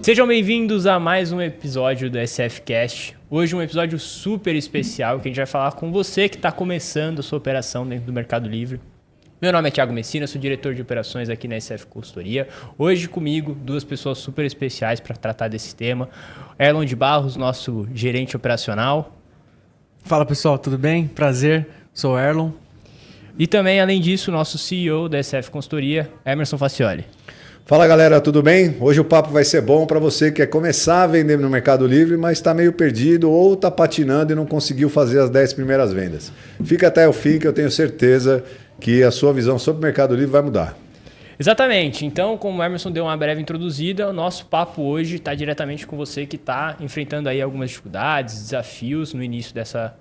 Sejam bem-vindos a mais um episódio do SFcast. Hoje um episódio super especial que a gente vai falar com você que está começando a sua operação dentro do Mercado Livre. Meu nome é Thiago Messina, sou diretor de operações aqui na SF Consultoria. Hoje comigo, duas pessoas super especiais para tratar desse tema. Erlon de Barros, nosso gerente operacional. Fala pessoal, tudo bem? Prazer, sou o Erlon. E também, além disso, nosso CEO da SF Consultoria, Emerson Facioli. Fala galera, tudo bem? Hoje o papo vai ser bom para você que quer começar a vender no Mercado Livre, mas está meio perdido ou está patinando e não conseguiu fazer as 10 primeiras vendas. Fica até o fim que eu tenho certeza que a sua visão sobre o Mercado Livre vai mudar. Exatamente. Então, como o Emerson deu uma breve introduzida, o nosso papo hoje está diretamente com você que está enfrentando aí algumas dificuldades, desafios no início dessa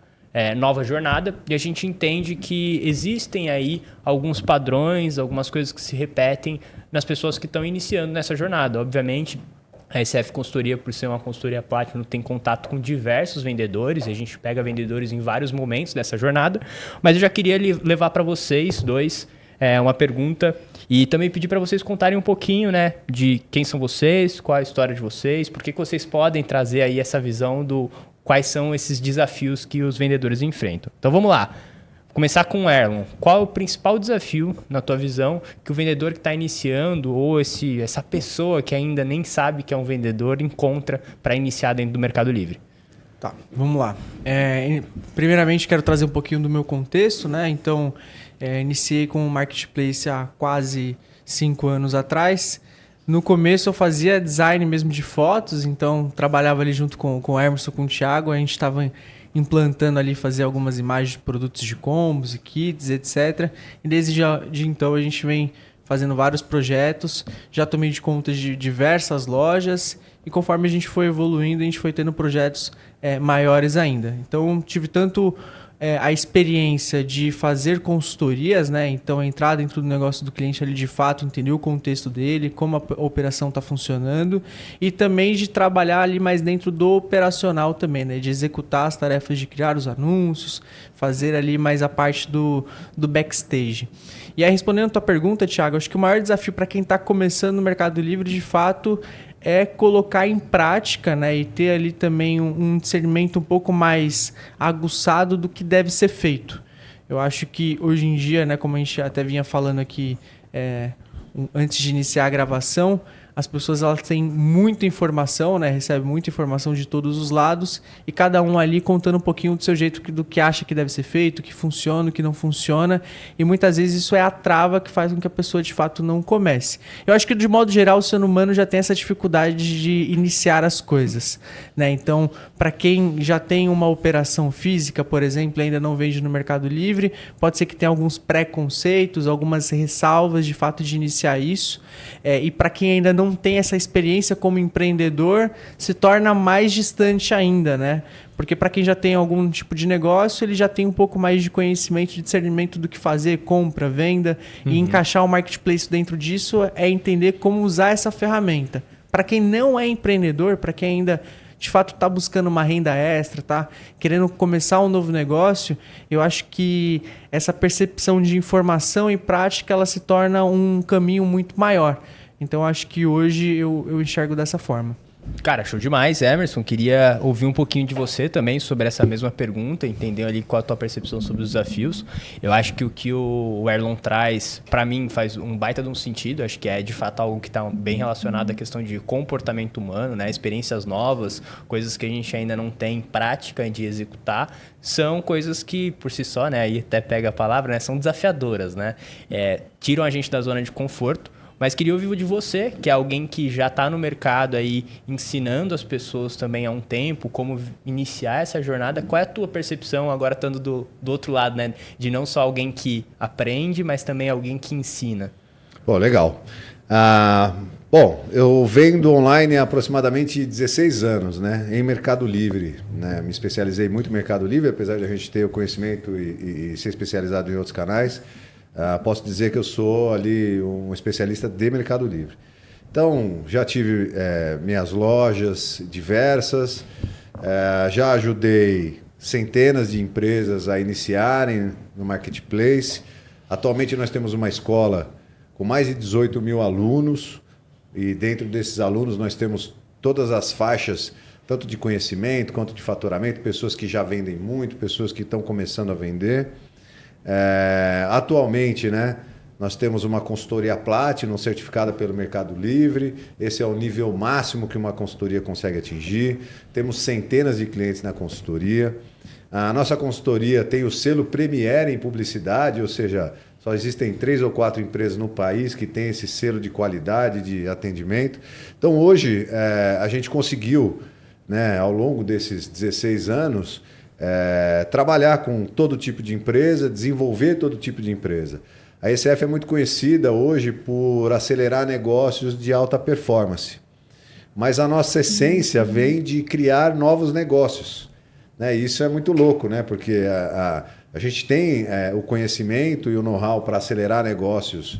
nova jornada. E a gente entende que existem aí alguns padrões, algumas coisas que se repetem nas pessoas que estão iniciando nessa jornada. Obviamente, a SF Consultoria, por ser uma consultoria Platinum, tem contato com diversos vendedores. A gente pega vendedores em vários momentos dessa jornada. Mas eu já queria levar para vocês dois uma pergunta e também pedir para vocês contarem um pouquinho, né, de quem são vocês, qual é a história de vocês, por que vocês podem trazer aí essa visão do quais são esses desafios que os vendedores enfrentam. Então vamos lá. Começar com o Erlon. Qual é o principal desafio, na tua visão, que o vendedor que está iniciando ou essa pessoa que ainda nem sabe que é um vendedor encontra para iniciar dentro do Mercado Livre? Tá, vamos lá. Primeiramente, quero trazer um pouquinho do meu contexto, né? Então, iniciei com o Marketplace há quase 5 anos atrás. No começo, eu fazia design mesmo de fotos, então trabalhava ali junto com o Emerson, com o Thiago. A gente estava implantando ali, fazer algumas imagens de produtos de combos e kits, etc. E desde então a gente vem fazendo vários projetos, já tomei de conta de diversas lojas e conforme a gente foi evoluindo, a gente foi tendo projetos maiores ainda. Então tive tanto a experiência de fazer consultorias, né? Então entrar dentro do negócio do cliente ali de fato, entender o contexto dele, como a operação está funcionando e também de trabalhar ali mais dentro do operacional também, né? De executar as tarefas de criar os anúncios, fazer ali mais a parte do backstage. E aí respondendo a tua pergunta, Thiago, acho que o maior desafio para quem está começando no Mercado Livre de fato é colocar em prática, né, e ter ali também um discernimento um pouco mais aguçado do que deve ser feito. Eu acho que hoje em dia, né, como a gente até vinha falando aqui antes de iniciar a gravação, as pessoas elas têm muita informação, né, recebem muita informação de todos os lados e cada um ali contando um pouquinho do seu jeito, do que acha que deve ser feito, o que funciona, o que não funciona. E muitas vezes isso é a trava que faz com que a pessoa de fato não comece. Eu acho que de modo geral o ser humano já tem essa dificuldade de iniciar as coisas, né? Então, para quem já tem uma operação física, por exemplo, e ainda não vende no Mercado Livre, pode ser que tenha alguns preconceitos, algumas ressalvas de fato de iniciar isso. E para quem ainda não tem essa experiência como empreendedor, se torna mais distante ainda, né? Porque para quem já tem algum tipo de negócio, ele já tem um pouco mais de conhecimento, de discernimento do que fazer, compra, venda, e encaixar o marketplace dentro disso é entender como usar essa ferramenta. Para quem não é empreendedor, para quem ainda de fato está buscando uma renda extra, tá querendo começar um novo negócio, eu acho que essa percepção de informação e prática ela se torna um caminho muito maior. Então, acho que hoje eu enxergo dessa forma. Cara, show demais, Emerson. Queria ouvir um pouquinho de você também sobre essa mesma pergunta, entender ali qual a tua percepção sobre os desafios. Eu acho que o que o Erlon traz, para mim, faz um baita de um sentido. Acho que é, de fato, algo que está bem relacionado à questão de comportamento humano, né? Experiências novas, coisas que a gente ainda não tem prática de executar, são coisas que, por si só, né? Aí até pega a palavra, né? São desafiadoras, né? Tiram a gente da zona de conforto. Mas queria ouvir de você, que é alguém que já está no mercado aí ensinando as pessoas também há um tempo como iniciar essa jornada. Qual é a tua percepção agora estando do outro lado, né? De não só alguém que aprende, mas também alguém que ensina. Bom, legal. Bom, eu vendo online há aproximadamente 16 anos, né? Em Mercado Livre, né? Me especializei muito em Mercado Livre, apesar de a gente ter o conhecimento e ser especializado em outros canais. Posso dizer que eu sou ali um especialista de Mercado Livre. Então, já tive minhas lojas diversas, já ajudei centenas de empresas a iniciarem no Marketplace. Atualmente nós temos uma escola com mais de 18 mil alunos e dentro desses alunos nós temos todas as faixas, tanto de conhecimento quanto de faturamento, pessoas que já vendem muito, pessoas que estão começando a vender. Atualmente, né, nós temos uma consultoria Platinum certificada pelo Mercado Livre. Esse é o nível máximo que uma consultoria consegue atingir. Temos centenas de clientes na consultoria. A nossa consultoria tem o selo Premier em publicidade, ou seja, só existem 3 ou 4 empresas no país que têm esse selo de qualidade de atendimento. Então, hoje, a gente conseguiu, né, ao longo desses 16 anos, trabalhar com todo tipo de empresa, desenvolver todo tipo de empresa. A ECF é muito conhecida hoje por acelerar negócios de alta performance. Mas a nossa essência vem de criar novos negócios, né? E isso é muito louco, né? Porque a gente tem o conhecimento e o know-how para acelerar negócios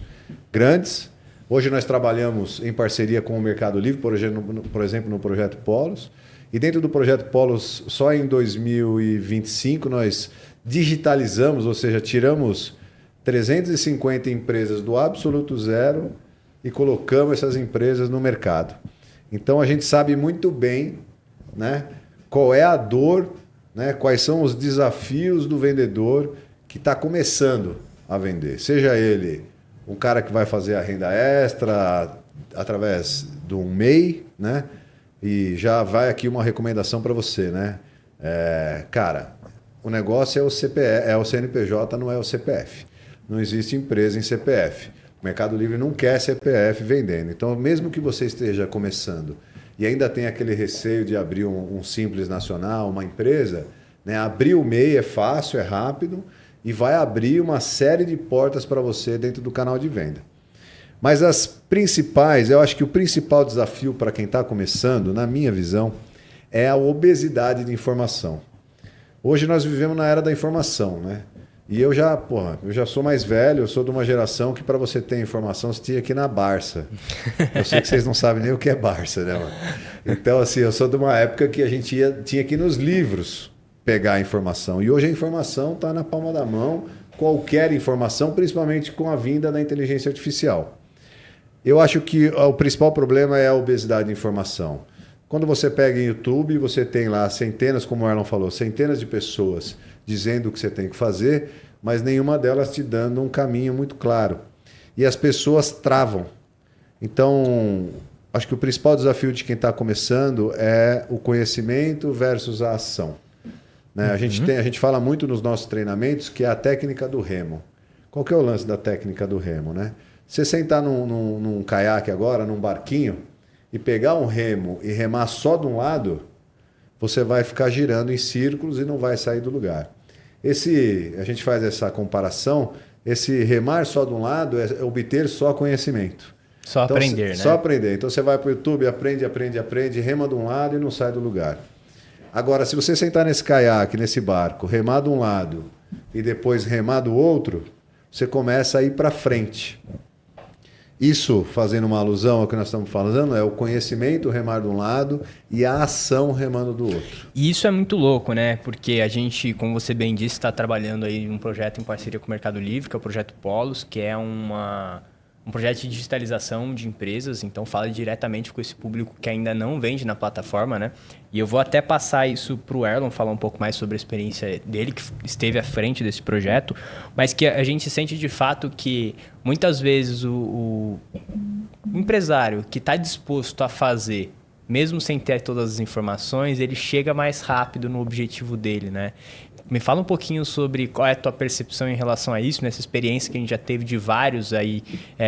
grandes. Hoje nós trabalhamos em parceria com o Mercado Livre, por exemplo, no Projeto Polos. E dentro do Projeto Polos, só em 2025, nós digitalizamos, ou seja, tiramos 350 empresas do absoluto zero e colocamos essas empresas no mercado. Então a gente sabe muito bem, né, qual é a dor, né, quais são os desafios do vendedor que está começando a vender. Seja ele um cara que vai fazer a renda extra através de um MEI, né? E já vai aqui uma recomendação para você, né? Cara, o negócio é o CPF, é o CNPJ, não é o CPF. Não existe empresa em CPF. O Mercado Livre não quer CPF vendendo. Então, mesmo que você esteja começando e ainda tem aquele receio de abrir um Simples Nacional, uma empresa, né? Abrir o MEI é fácil, é rápido e vai abrir uma série de portas para você dentro do canal de venda. Mas as principais, eu acho que o principal desafio para quem está começando, na minha visão, é a obesidade de informação. Hoje nós vivemos na era da informação, né? E eu já sou mais velho, eu sou de uma geração que para você ter informação você tinha que ir na Barça. Eu sei que vocês não sabem nem o que é Barça, né, mano? Então, assim, eu sou de uma época que a gente tinha que ir nos livros pegar a informação. E hoje a informação está na palma da mão, qualquer informação, principalmente com a vinda da inteligência artificial. Eu acho que o principal problema é a obesidade de informação. Quando você pega em YouTube, você tem lá centenas, como o Erlon falou, centenas de pessoas dizendo o que você tem que fazer, mas nenhuma delas te dando um caminho muito claro. E as pessoas travam. Então, acho que o principal desafio de quem está começando é o conhecimento versus a ação. Né? A gente fala muito nos nossos treinamentos que é a técnica do remo. Qual que é o lance da técnica do remo, né? Você sentar num caiaque agora, num barquinho, e pegar um remo e remar só de um lado, você vai ficar girando em círculos e não vai sair do lugar. A gente faz essa comparação, esse remar só de um lado é obter só conhecimento. Só então, aprender, né? Só aprender. Então você vai para o YouTube, aprende, rema de um lado e não sai do lugar. Agora, se você sentar nesse caiaque, nesse barco, remar de um lado e depois remar do outro, você começa a ir para frente. Isso, fazendo uma alusão ao que nós estamos falando, é o conhecimento remar de um lado e a ação remando do outro. E isso é muito louco, né? Porque a gente, como você bem disse, está trabalhando aí em um projeto em parceria com o Mercado Livre, que é o Projeto Polos, que é um projeto de digitalização de empresas, então fala diretamente com esse público que ainda não vende na plataforma, né? E eu vou até passar isso para o Erlon, falar um pouco mais sobre a experiência dele, que esteve à frente desse projeto, mas que a gente sente de fato que muitas vezes o empresário que está disposto a fazer, mesmo sem ter todas as informações, ele chega mais rápido no objetivo dele, né? Me fala um pouquinho sobre qual é a tua percepção em relação a isso, nessa experiência que a gente já teve de vários aí,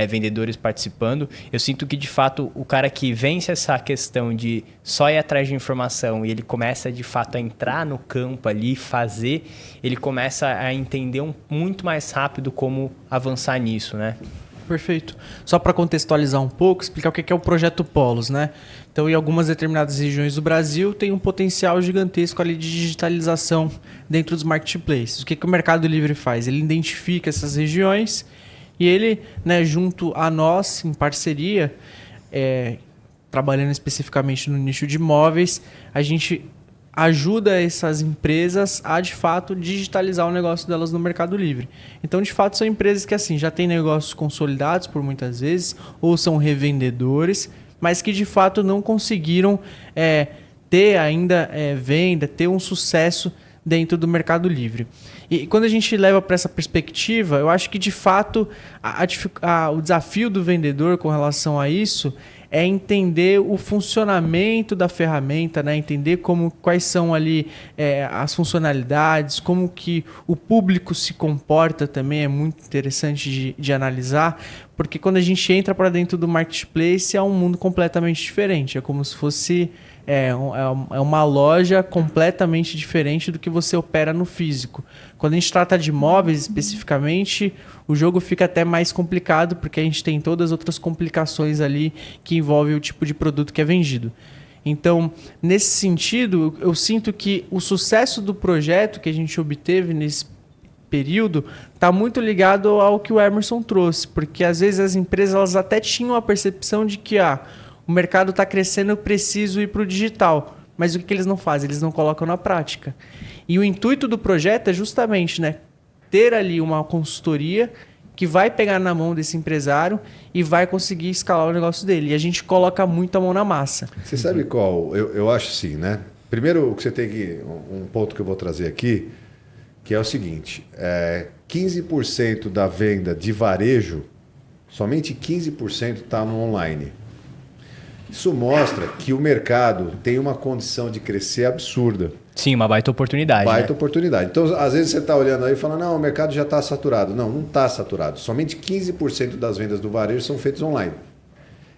vendedores participando. Eu sinto que, de fato, o cara que vence essa questão de só ir atrás de informação e ele começa, de fato, a entrar no campo ali, fazer, ele começa a entender muito mais rápido como avançar nisso, né? Perfeito. Só para contextualizar um pouco, explicar o que é o Projeto Polos, né? Então, em algumas determinadas regiões do Brasil, tem um potencial gigantesco ali de digitalização dentro dos marketplaces. O que o Mercado Livre faz? Ele identifica essas regiões e ele, né, junto a nós, em parceria, trabalhando especificamente no nicho de imóveis, a gente ajuda essas empresas a, de fato, digitalizar o negócio delas no Mercado Livre. Então, de fato, são empresas que assim, já têm negócios consolidados por muitas vezes, ou são revendedores, mas que de fato não conseguiram ter ainda venda, ter um sucesso dentro do Mercado Livre. E quando a gente leva para essa perspectiva, eu acho que de fato o desafio do vendedor com relação a isso é entender o funcionamento da ferramenta, né? Entender quais são ali as funcionalidades, como que o público se comporta também, é muito interessante de analisar, porque quando a gente entra para dentro do marketplace é um mundo completamente diferente, é como se fosse uma loja completamente diferente do que você opera no físico. Quando a gente trata de móveis especificamente, o jogo fica até mais complicado, porque a gente tem todas as outras complicações ali que envolvem o tipo de produto que é vendido. Então, nesse sentido, eu sinto que o sucesso do projeto que a gente obteve nesse período está muito ligado ao que o Emerson trouxe, porque às vezes as empresas elas até tinham a percepção de que o mercado está crescendo, eu preciso ir para o digital. Mas o que eles não fazem? Eles não colocam na prática. E o intuito do projeto é justamente ter ali uma consultoria que vai pegar na mão desse empresário e vai conseguir escalar o negócio dele. E a gente coloca muito a mão na massa. Você sabe qual? Eu acho assim, né? Primeiro, o que você tem que... Um ponto que eu vou trazer aqui, que é o seguinte. 15% da venda de varejo, somente 15% está no online. Isso mostra que o mercado tem uma condição de crescer absurda. Sim, uma baita oportunidade. Baita oportunidade. Então, às vezes você está olhando aí e fala, não, o mercado já está saturado. Não, não está saturado. Somente 15% das vendas do varejo são feitas online.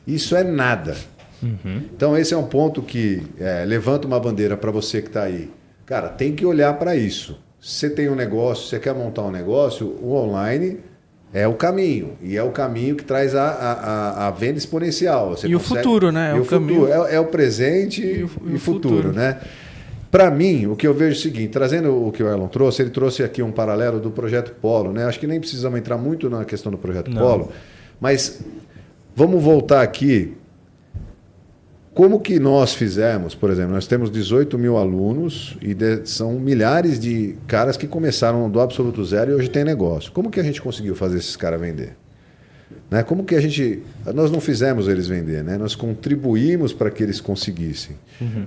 Isso é nada. Uhum. Então, esse é um ponto que levanta uma bandeira para você que está aí. Cara, tem que olhar para isso. Se você tem um negócio, você quer montar um negócio, o online... é o caminho. E é o caminho que traz a venda exponencial. Você e consegue... o futuro, né? E o futuro. É o presente e o futuro, né? Para mim, o que eu vejo é o seguinte, trazendo o que o Erlon trouxe, ele trouxe aqui um paralelo do Projeto Polo, né? Acho que nem precisamos entrar muito na questão do Projeto Polo, mas vamos voltar aqui. Como que nós fizemos, por exemplo, nós temos 18 mil alunos e são milhares de caras que começaram do absoluto zero e hoje tem negócio. Como que a gente conseguiu fazer esses caras vender? Né? Como que nós não fizemos eles vender, né? Nós contribuímos para que eles conseguissem. Uhum.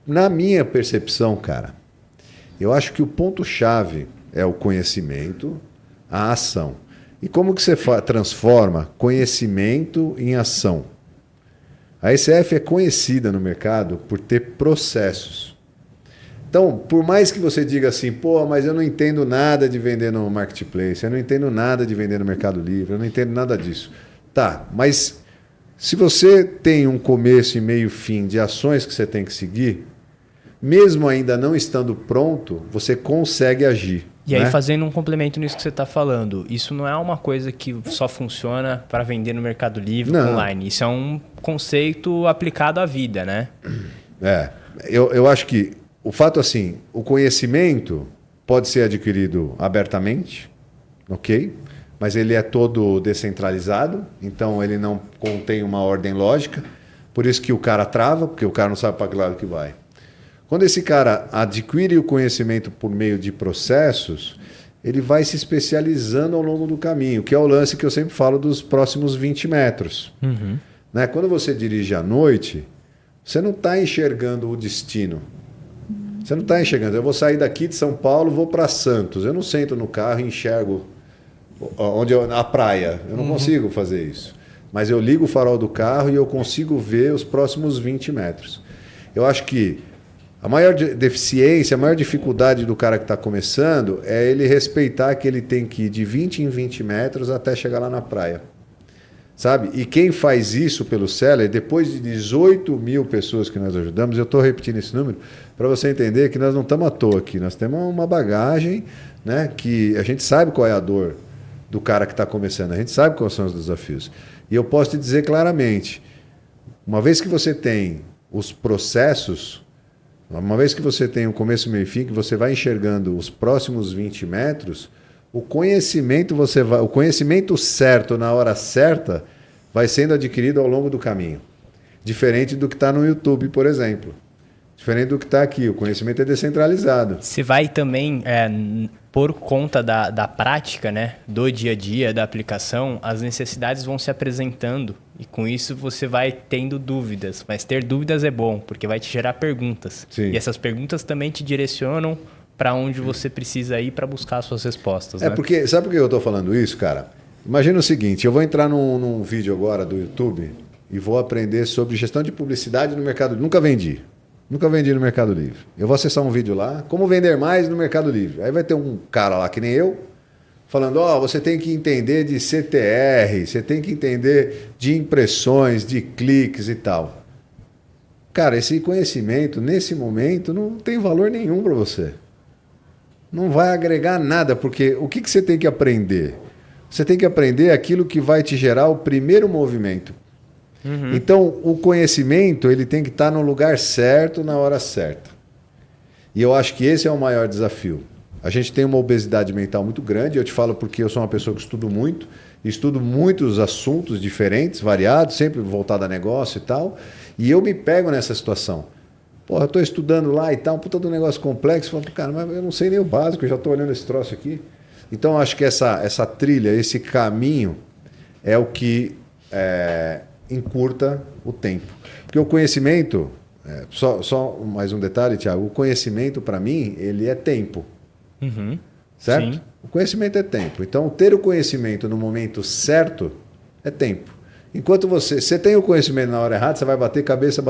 Na minha percepção, cara, eu acho que o ponto-chave é o conhecimento, a ação. E como que você transforma conhecimento em ação? A ECF é conhecida no mercado por ter processos. Então, por mais que você diga assim, pô, mas eu não entendo nada de vender no Marketplace, eu não entendo nada de vender no Mercado Livre, eu não entendo nada disso. Tá, mas se você tem um começo e meio fim de ações que você tem que seguir, mesmo ainda não estando pronto, você consegue agir. E aí, fazendo um complemento nisso que você está falando, isso não é uma coisa que só funciona para vender no Mercado Livre online. Isso é um conceito aplicado à vida, né? Eu acho que o fato assim, o conhecimento pode ser adquirido abertamente, ok? Mas ele é todo descentralizado, então ele não contém uma ordem lógica. Por isso que o cara trava, porque o cara não sabe para que lado que vai. Quando esse cara adquire o conhecimento por meio de processos, ele vai se especializando ao longo do caminho, que é o lance que eu sempre falo dos próximos 20 metros. Uhum. Né? Quando você dirige à noite, você não está enxergando o destino. Você não está enxergando. Eu vou sair daqui de São Paulo, vou para Santos. Eu não sento no carro e enxergo a praia. Eu não consigo fazer isso. Mas eu ligo o farol do carro e eu consigo ver os próximos 20 metros. Eu acho que a maior deficiência, a maior dificuldade do cara que está começando é ele respeitar que ele tem que ir de 20 em 20 metros até chegar lá na praia. Sabe? E quem faz isso pelo Seller, depois de 18 mil pessoas que nós ajudamos, eu estou repetindo esse número, para você entender que nós não estamos à toa aqui, nós temos uma bagagem, né, que a gente sabe qual é a dor do cara que está começando, a gente sabe quais são os desafios. E eu posso te dizer claramente, uma vez que você tem os processos, uma vez que você tem o começo, meio e fim, que você vai enxergando os próximos 20 metros, o conhecimento certo na hora certa vai sendo adquirido ao longo do caminho. Diferente do que está no YouTube, por exemplo. Diferente do que está aqui, o conhecimento é descentralizado. Você vai também, por conta da prática, né, do dia a dia, da aplicação, as necessidades vão se apresentando e com isso você vai tendo dúvidas. Mas ter dúvidas é bom, porque vai te gerar perguntas. Sim. E essas perguntas também te direcionam para onde você precisa ir para buscar as suas respostas. Porque, sabe por que eu estou falando isso, cara? Imagina o seguinte, eu vou entrar num vídeo agora do YouTube e vou aprender sobre gestão de publicidade no Mercado Livre. Nunca vendi no Mercado Livre. Eu vou acessar um vídeo lá, como vender mais no Mercado Livre. Aí vai ter um cara lá que nem eu, falando, você tem que entender de CTR, você tem que entender de impressões, de cliques e tal. Cara, esse conhecimento, nesse momento, não tem valor nenhum para você. Não vai agregar nada, porque o que você tem que aprender? Você tem que aprender aquilo que vai te gerar o primeiro movimento. Uhum. Então, o conhecimento ele tem que estar no lugar certo, na hora certa. E eu acho que esse é o maior desafio. A gente tem uma obesidade mental muito grande, eu te falo porque eu sou uma pessoa que estudo muitos assuntos diferentes, variados, sempre voltado a negócio e tal, e eu me pego nessa situação. Porra, eu estou estudando lá e tal, puta do negócio complexo, falo, cara, mas eu não sei nem o básico, eu já estou olhando esse troço aqui. Então, eu acho que essa trilha, esse caminho é o que encurta o tempo. Porque o conhecimento, só mais um detalhe, Thiago, o conhecimento para mim, ele é tempo. Uhum. Certo? Sim. O conhecimento é tempo. Então, ter o conhecimento no momento certo é tempo. Enquanto você tem o conhecimento na hora errada, você vai bater cabeça,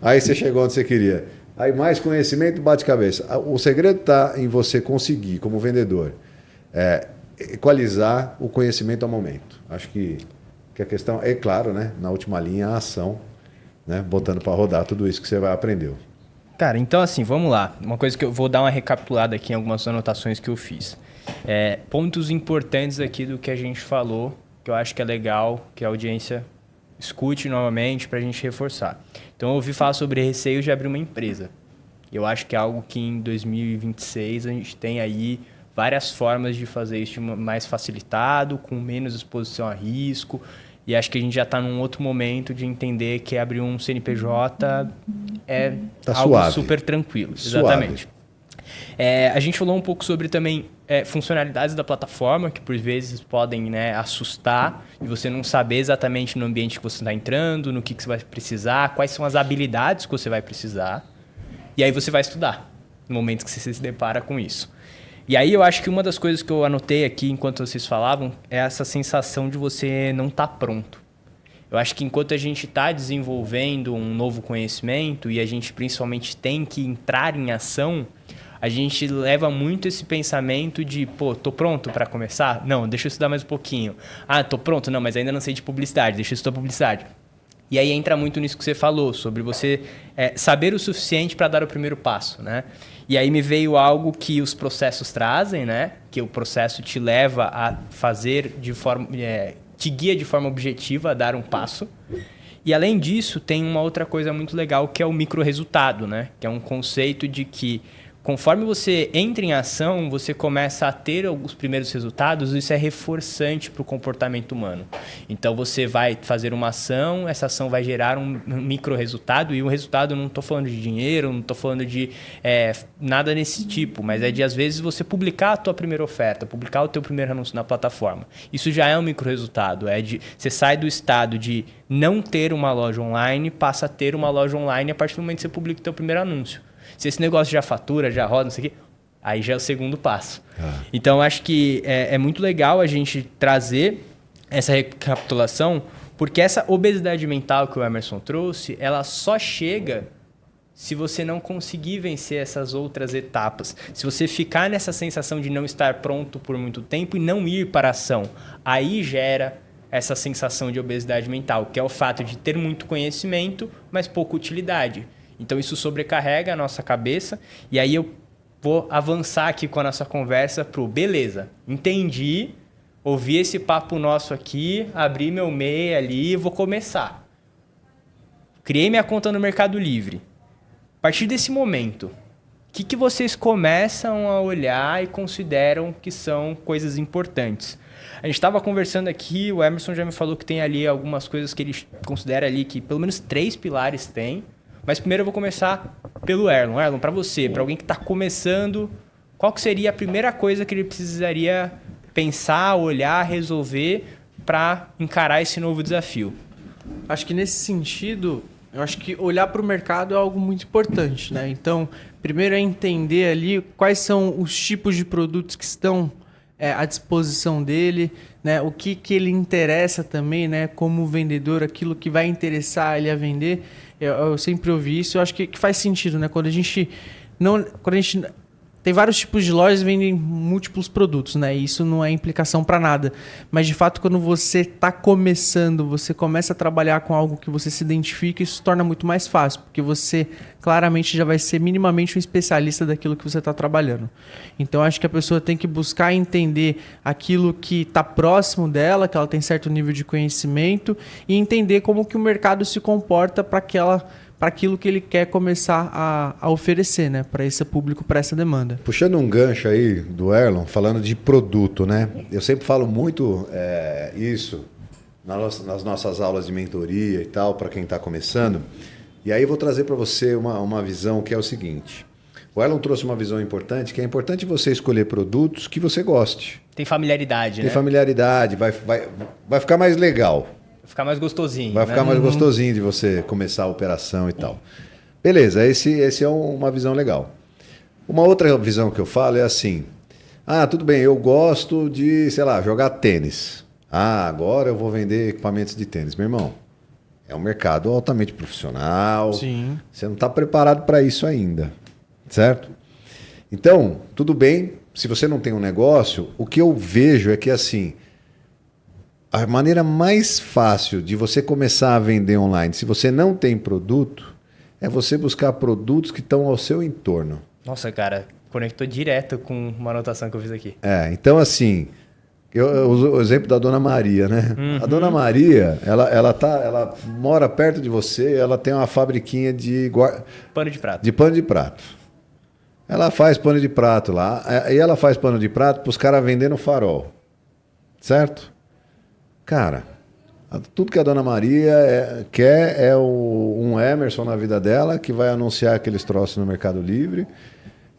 aí você chegou onde você queria. Aí mais conhecimento, bate cabeça. O segredo está em você conseguir, como vendedor, equalizar o conhecimento ao momento. Acho que a questão é, claro, né, na última linha, a ação, né, botando para rodar tudo isso que você vai aprender. Cara, então assim, vamos lá. Uma coisa que eu vou dar uma recapitulada aqui em algumas anotações que eu fiz. Pontos importantes aqui do que a gente falou, que eu acho que é legal, que a audiência escute novamente para a gente reforçar. Então, eu ouvi falar sobre receio de abrir uma empresa. Eu acho que é algo que em 2026 a gente tem aí várias formas de fazer isso mais facilitado, com menos exposição a risco. E acho que a gente já está num outro momento de entender que abrir um CNPJ é algo suave, super tranquilo. Suave. Exatamente. A gente falou um pouco sobre também funcionalidades da plataforma, que por vezes podem, né, assustar e você não saber exatamente no ambiente que você está entrando, no que você vai precisar, quais são as habilidades que você vai precisar. E aí você vai estudar no momento que você se depara com isso. E aí eu acho que uma das coisas que eu anotei aqui enquanto vocês falavam é essa sensação de você não estar pronto. Eu acho que enquanto a gente está desenvolvendo um novo conhecimento e a gente principalmente tem que entrar em ação, a gente leva muito esse pensamento de, tô pronto para começar? Não, deixa eu estudar mais um pouquinho. Tô pronto? Não, mas ainda não sei de publicidade, deixa eu estudar publicidade. E aí entra muito nisso que você falou, sobre você saber o suficiente para dar o primeiro passo, né? E aí me veio algo que os processos trazem, né? Que o processo te leva a fazer de forma... te guia de forma objetiva a dar um passo. E além disso, tem uma outra coisa muito legal que é o micro-resultado, né? Que é um conceito de que conforme você entra em ação, você começa a ter os primeiros resultados, isso é reforçante para o comportamento humano. Então, você vai fazer uma ação, essa ação vai gerar um micro-resultado, e o resultado, não estou falando de dinheiro, não estou falando de nada nesse tipo, mas é de, às vezes, você publicar a tua primeira oferta, publicar o teu primeiro anúncio na plataforma. Isso já é um micro-resultado, você sai do estado de não ter uma loja online, passa a ter uma loja online a partir do momento que você publica o teu primeiro anúncio. Se esse negócio já fatura, já roda, não sei o quê, aí já é o segundo passo. Então, acho que é muito legal a gente trazer essa recapitulação, porque essa obesidade mental que o Emerson trouxe, ela só chega se você não conseguir vencer essas outras etapas. Se você ficar nessa sensação de não estar pronto por muito tempo e não ir para a ação, aí gera essa sensação de obesidade mental, que é o fato de ter muito conhecimento, mas pouca utilidade. Então, isso sobrecarrega a nossa cabeça. E aí eu vou avançar aqui com a nossa conversa para o beleza. Entendi, ouvi esse papo nosso aqui, abri meu MEI ali e vou começar. Criei minha conta no Mercado Livre. A partir desse momento, o que vocês começam a olhar e consideram que são coisas importantes? A gente estava conversando aqui, o Emerson já me falou que tem ali algumas coisas que ele considera ali que pelo menos 3 pilares tem. Mas primeiro eu vou começar pelo Erlon. Erlon, para você, para alguém que está começando, qual que seria a primeira coisa que ele precisaria pensar, olhar, resolver para encarar esse novo desafio? Acho que nesse sentido, eu acho que olhar para o mercado é algo muito importante, né? Então, primeiro é entender ali quais são os tipos de produtos que estão à disposição dele, né? O que ele interessa também, né? Como vendedor, aquilo que vai interessar ele a vender. Eu sempre ouvi isso, eu acho que faz sentido, né? Quando a gente tem vários tipos de lojas que vendem múltiplos produtos, né? E isso não é implicação para nada. Mas, de fato, quando você está começando, você começa a trabalhar com algo que você se identifica, isso se torna muito mais fácil, porque você claramente já vai ser minimamente um especialista daquilo que você está trabalhando. Então, acho que a pessoa tem que buscar entender aquilo que está próximo dela, que ela tem certo nível de conhecimento, e entender como que o mercado se comporta para aquilo que ele quer começar a oferecer, né? Para esse público, para essa demanda. Puxando um gancho aí do Erlon, falando de produto, né? Eu sempre falo muito isso nas nossas aulas de mentoria e tal, para quem está começando. E aí eu vou trazer para você uma visão que é o seguinte. O Erlon trouxe uma visão importante, que é importante você escolher produtos que você goste. Tem familiaridade, né? Tem familiaridade, vai ficar mais legal. Vai ficar mais gostosinho. Vai ficar mais gostosinho de você começar a operação e tal. Beleza, esse é uma visão legal. Uma outra visão que eu falo é assim: tudo bem, eu gosto de, sei lá, jogar tênis. Agora eu vou vender equipamentos de tênis. Meu irmão, é um mercado altamente profissional. Sim. Você não está preparado para isso ainda, certo? Então, tudo bem, se você não tem um negócio, o que eu vejo é que assim, a maneira mais fácil de você começar a vender online, se você não tem produto, é você buscar produtos que estão ao seu entorno. Nossa, cara, conectou direto com uma anotação que eu fiz aqui. Então assim, eu uso o exemplo da Dona Maria, né? A Dona Maria, ela mora perto de você, ela tem uma fabriquinha Pano de prato. de pano de prato. Ela faz pano de prato lá, e ela faz pano de prato para os caras vender no farol, certo? Cara, tudo que a Dona Maria quer é um Emerson na vida dela, que vai anunciar aqueles troços no Mercado Livre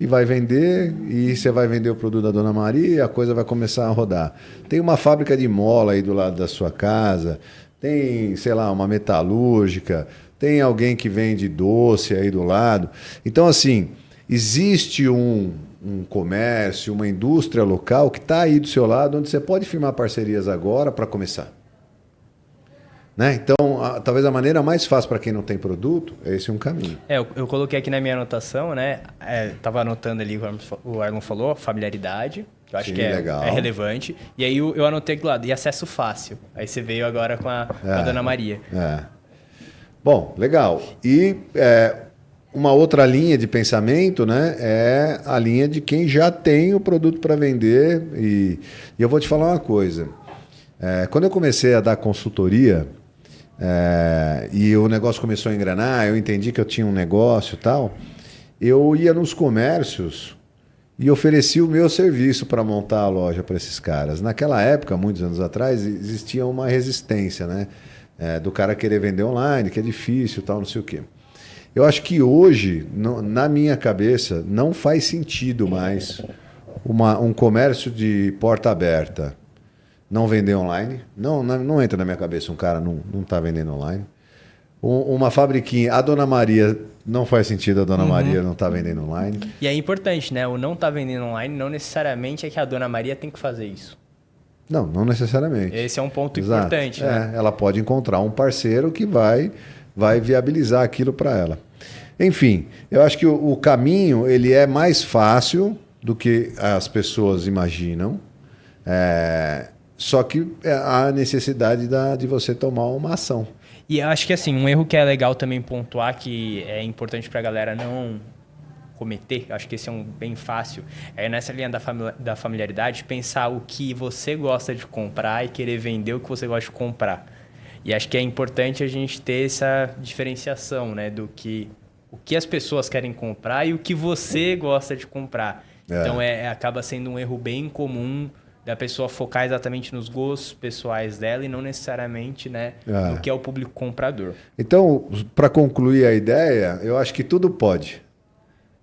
e vai vender, e você vai vender o produto da Dona Maria e a coisa vai começar a rodar. Tem uma fábrica de mola aí do lado da sua casa, tem, sei lá, uma metalúrgica, tem alguém que vende doce aí do lado. Então, assim, existe um comércio, uma indústria local que está aí do seu lado, onde você pode firmar parcerias agora para começar. Né? Então, talvez a maneira mais fácil para quem não tem produto, esse é um caminho. Eu coloquei aqui na minha anotação, né? Tava anotando ali, o Erlon falou, familiaridade, que eu acho que é relevante. E aí eu anotei aqui do lado, e acesso fácil. Aí você veio agora com a Dona Maria. Bom, legal. E uma outra linha de pensamento, né, é a linha de quem já tem o produto para vender. E eu vou te falar uma coisa. Quando eu comecei a dar consultoria e o negócio começou a engrenar, eu entendi que eu tinha um negócio e tal, eu ia nos comércios e oferecia o meu serviço para montar a loja para esses caras. Naquela época, muitos anos atrás, existia uma resistência, né, do cara querer vender online, que é difícil, tal, não sei o quê. Eu acho que hoje, na minha cabeça, não faz sentido mais um comércio de porta aberta não vender online. Não entra na minha cabeça um cara não está vendendo online. Uma fabriquinha, a Dona Maria, não faz sentido a Dona Maria não está vendendo online. E é importante, né? O não tá vendendo online não necessariamente é que a Dona Maria tem que fazer isso. Não necessariamente. Esse é um ponto importante, né? Ela pode encontrar um parceiro que vai viabilizar aquilo para ela. Enfim, eu acho que o caminho ele é mais fácil do que as pessoas imaginam. Só que há necessidade de você tomar uma ação. E eu acho que assim, um erro que é legal também pontuar, que é importante para a galera não cometer, acho que esse é um bem fácil, é nessa linha da familiaridade, pensar o que você gosta de comprar e querer vender o que você gosta de comprar. E acho que é importante a gente ter essa diferenciação, né, do que o que as pessoas querem comprar e o que você gosta de comprar. Então acaba sendo um erro bem comum da pessoa focar exatamente nos gostos pessoais dela e não necessariamente, né, no que é o público comprador. Então, para concluir a ideia, eu acho que tudo pode,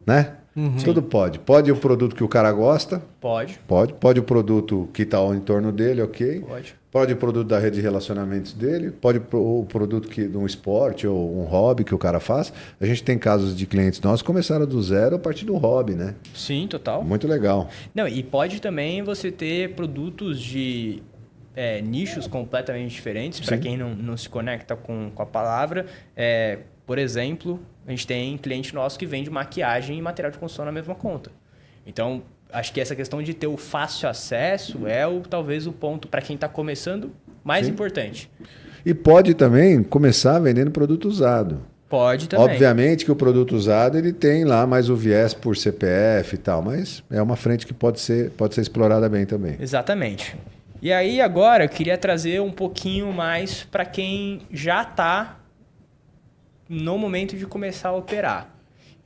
né? Tudo pode. Pode o produto que o cara gosta. Pode. Pode o produto que está ao entorno dele, ok. Pode. Pode o produto da rede de relacionamentos dele. Pode o produto de um esporte ou um hobby que o cara faz. A gente tem casos de clientes nossos que começaram do zero a partir do hobby, né? Sim, total. Muito legal. Não, e pode também você ter produtos de nichos completamente diferentes, para quem não se conecta com a palavra. Por exemplo, a gente tem cliente nosso que vende maquiagem e material de construção na mesma conta. Então, acho que essa questão de ter o fácil acesso talvez o ponto, para quem está começando, mais importante. E pode também começar vendendo produto usado. Pode também. Obviamente que o produto usado ele tem lá mais o viés por CPF e tal, mas é uma frente que pode ser explorada bem também. Exatamente. E aí agora eu queria trazer um pouquinho mais para quem já está no momento de começar a operar.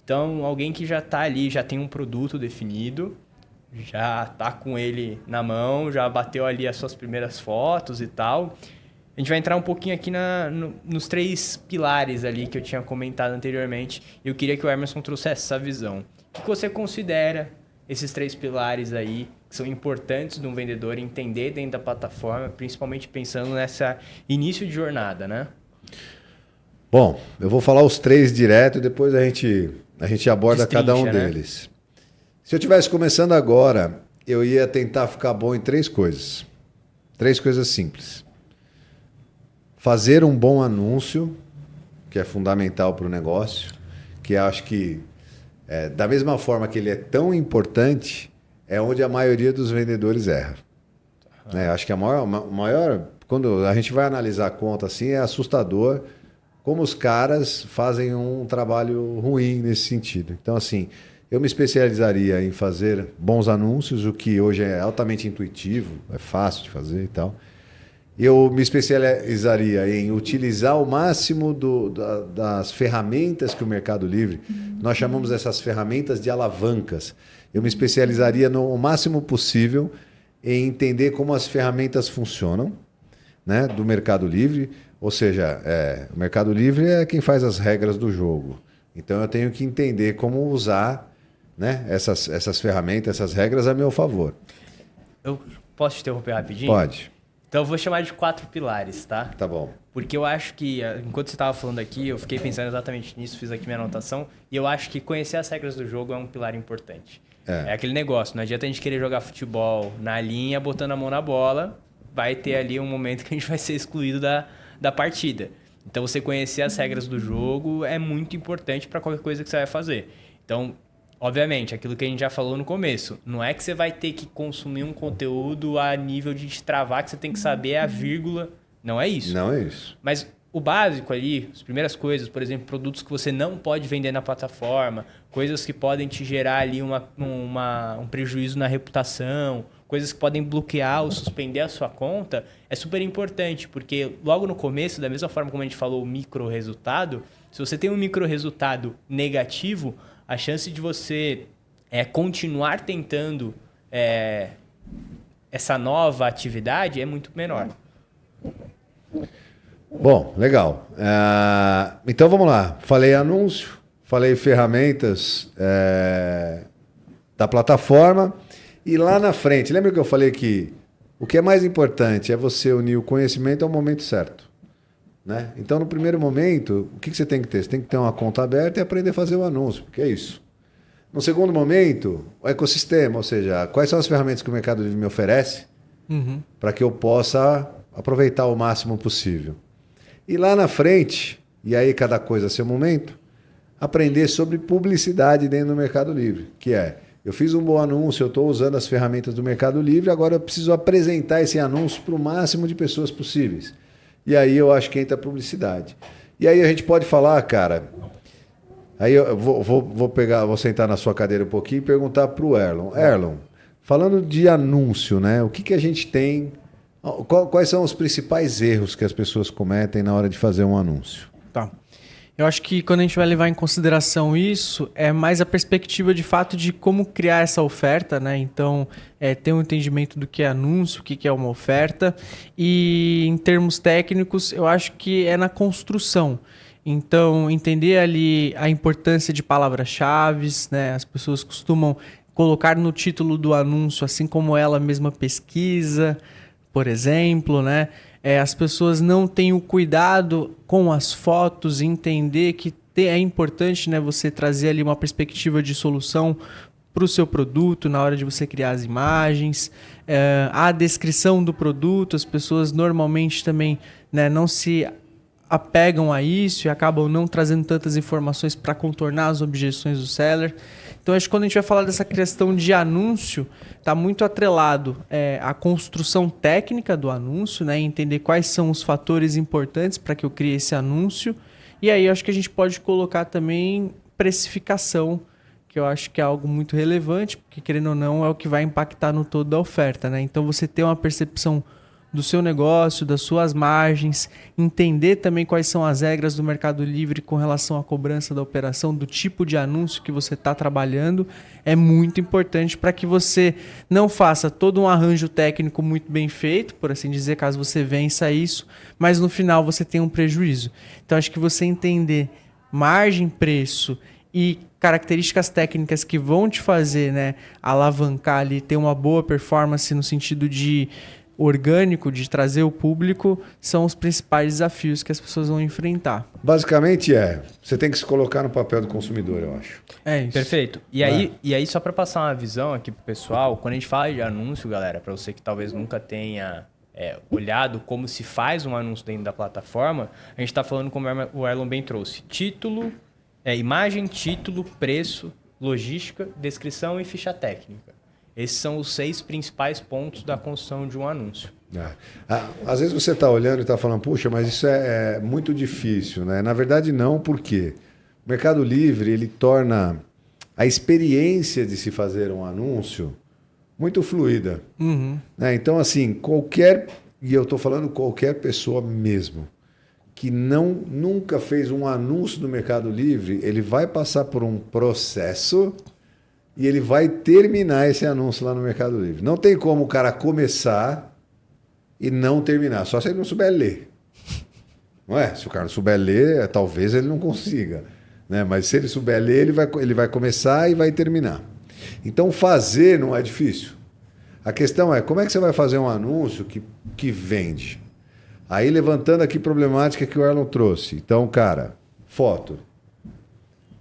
Então, alguém que já está ali, já tem um produto definido, já está com ele na mão, já bateu ali as suas primeiras fotos e tal. A gente vai entrar um pouquinho aqui nos 3 pilares ali que eu tinha comentado anteriormente. E eu queria que o Emerson trouxesse essa visão. O que você considera esses 3 pilares aí, que são importantes de um vendedor entender dentro da plataforma, principalmente pensando nessa início de jornada, né? Bom, eu vou falar os 3 direto e depois a gente aborda cada um deles. Se eu estivesse começando agora, eu ia tentar ficar bom em 3 coisas. 3 coisas simples. Fazer um bom anúncio, que é fundamental para o negócio, que acho que, da mesma forma que ele é tão importante, é onde a maioria dos vendedores erra. Acho que a maior... Quando a gente vai analisar a conta assim, é assustador como os caras fazem um trabalho ruim nesse sentido. Então, assim, eu me especializaria em fazer bons anúncios, o que hoje é altamente intuitivo, é fácil de fazer e tal. Eu me especializaria em utilizar o máximo das ferramentas que o Mercado Livre... Nós chamamos essas ferramentas de alavancas. Eu me especializaria no máximo possível em entender como as ferramentas funcionam, né, do Mercado Livre. Ou seja, o Mercado Livre é quem faz as regras do jogo. Então, eu tenho que entender como usar, né, essas ferramentas, essas regras a meu favor. Eu posso te interromper rapidinho? Pode. Então, eu vou chamar de 4 pilares, tá? Tá bom. Porque eu acho que, enquanto você estava falando aqui, eu fiquei pensando exatamente nisso, fiz aqui minha anotação, e eu acho que conhecer as regras do jogo é um pilar importante. É aquele negócio, não adianta a gente querer jogar futebol na linha, botando a mão na bola, vai ter ali um momento que a gente vai ser excluído da partida. Então, você conhecer as regras do jogo é muito importante para qualquer coisa que você vai fazer. Então, obviamente, aquilo que a gente já falou no começo, não é que você vai ter que consumir um conteúdo a nível de te travar, que você tem que saber a vírgula. Não é isso. Não é isso. Mas o básico ali, as primeiras coisas, por exemplo, produtos que você não pode vender na plataforma, coisas que podem te gerar ali um prejuízo na reputação, coisas que podem bloquear ou suspender a sua conta, é super importante, porque logo no começo, da mesma forma como a gente falou o micro resultado, se você tem um micro resultado negativo, a chance de você continuar tentando essa nova atividade é muito menor. Bom, legal. Então vamos lá. Falei anúncio, falei ferramentas da plataforma. E lá na frente, lembra que eu falei que o que é mais importante é você unir o conhecimento ao momento certo, né? Então, no primeiro momento, o que você tem que ter? Você tem que ter uma conta aberta e aprender a fazer o anúncio, porque é isso. No segundo momento, o ecossistema, ou seja, quais são as ferramentas que o Mercado Livre me oferece para que eu possa aproveitar o máximo possível. E lá na frente, e aí cada coisa a seu momento, aprender sobre publicidade dentro do Mercado Livre, que é... Eu fiz um bom anúncio, eu estou usando as ferramentas do Mercado Livre, agora eu preciso apresentar esse anúncio para o máximo de pessoas possíveis. E aí eu acho que entra a publicidade. E aí a gente pode falar, cara... Aí eu vou sentar na sua cadeira um pouquinho e perguntar para o Erlon. Erlon, falando de anúncio, né? O que a gente tem... Quais são os principais erros que as pessoas cometem na hora de fazer um anúncio? Tá. Eu acho que quando a gente vai levar em consideração isso, é mais a perspectiva de fato de como criar essa oferta, né? Então, ter um entendimento do que é anúncio, o que é uma oferta. E em termos técnicos, eu acho que é na construção. Então, entender ali a importância de palavras-chave, né? As pessoas costumam colocar no título do anúncio, assim como ela mesma pesquisa, por exemplo, né? As pessoas não têm o cuidado com as fotos, entender que é importante, né, você trazer ali uma perspectiva de solução para o seu produto na hora de você criar as imagens. A descrição do produto, as pessoas normalmente também, né, não se apegam a isso e acabam não trazendo tantas informações para contornar as objeções do seller. Então, acho que quando a gente vai falar dessa questão de anúncio, está muito atrelado à construção técnica do anúncio, né? Entender quais são os fatores importantes para que eu crie esse anúncio. E aí, acho que a gente pode colocar também precificação, que eu acho que é algo muito relevante, porque, querendo ou não, é o que vai impactar no todo da oferta, né? Então, você ter uma percepção do seu negócio, das suas margens, entender também quais são as regras do Mercado Livre com relação à cobrança da operação, do tipo de anúncio que você está trabalhando, é muito importante para que você não faça todo um arranjo técnico muito bem feito, por assim dizer, caso você vença isso, mas no final você tenha um prejuízo. Então, acho que você entender margem, preço e características técnicas que vão te fazer, né, alavancar ali, ter uma boa performance no sentido de orgânico, de trazer o público, são os principais desafios que as pessoas vão enfrentar. Basicamente você tem que se colocar no papel do consumidor, eu acho. É isso. Perfeito. E aí só para passar uma visão aqui pro pessoal, quando a gente fala de anúncio, galera, para você que talvez nunca tenha olhado como se faz um anúncio dentro da plataforma, a gente está falando, como o Erlon bem trouxe, título, imagem, título, preço, logística, descrição e ficha técnica. Esses são os 6 principais pontos da construção de um anúncio. Às vezes você está olhando e está falando, puxa, mas isso é muito difícil, né? Na verdade, não, porque o Mercado Livre ele torna a experiência de se fazer um anúncio muito fluida. Uhum. Né? Então, assim, e eu estou falando qualquer pessoa mesmo, que nunca fez um anúncio no Mercado Livre, ele vai passar por um processo e ele vai terminar esse anúncio lá no Mercado Livre. Não tem como o cara começar e não terminar, só se ele não souber ler. Não é? Se o cara não souber ler, talvez ele não consiga. Né? Mas se ele souber ler, ele vai começar e vai terminar. Então, fazer não é difícil. A questão é, como é que você vai fazer um anúncio que vende? Aí, levantando aqui a problemática que o Erlon trouxe. Então, cara, foto.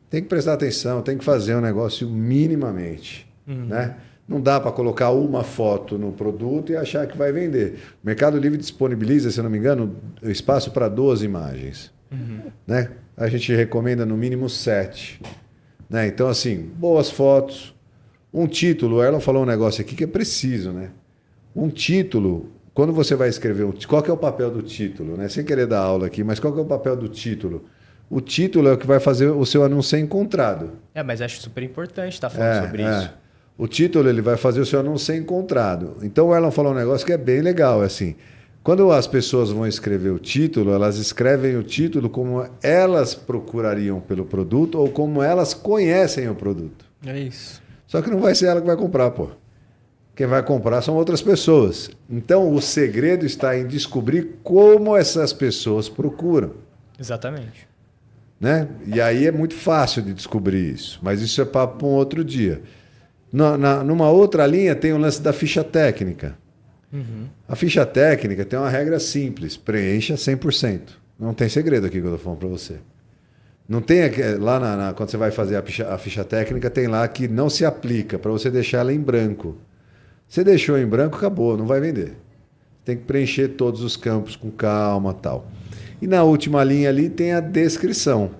Tem que prestar atenção, tem que fazer um negócio minimamente. Né? Não dá para colocar uma foto no produto e achar que vai vender. O Mercado Livre disponibiliza, se eu não me engano, espaço para 12 imagens. Né? A gente recomenda no mínimo 7. Né? Então, assim, boas fotos. Um título, o Erlon falou um negócio aqui que é preciso. Né? Um título, quando você vai escrever, qual que é o papel do título? Né? Sem querer dar aula aqui, mas qual que é o papel do título? O título é o que vai fazer o seu anúncio ser encontrado. Mas acho super importante estar falando sobre isso. O título ele vai fazer o seu anúncio ser encontrado. Então o Erlon falou um negócio que é bem legal. Assim, quando as pessoas vão escrever o título, elas escrevem o título como elas procurariam pelo produto ou como elas conhecem o produto. É isso. Só que não vai ser ela que vai comprar, pô. Quem vai comprar são outras pessoas. Então o segredo está em descobrir como essas pessoas procuram. Exatamente. Né? E aí é muito fácil de descobrir isso, mas isso é papo para um outro dia. Numa outra linha tem o lance da ficha técnica. A ficha técnica tem uma regra simples, preencha 100%. Não tem segredo aqui que eu estou falando para você. Não tem lá quando você vai fazer a ficha técnica, tem lá que não se aplica, para você deixar ela em branco. Você deixou em branco, acabou, não vai vender. Tem que preencher todos os campos com calma e tal. E na última linha ali tem a descrição,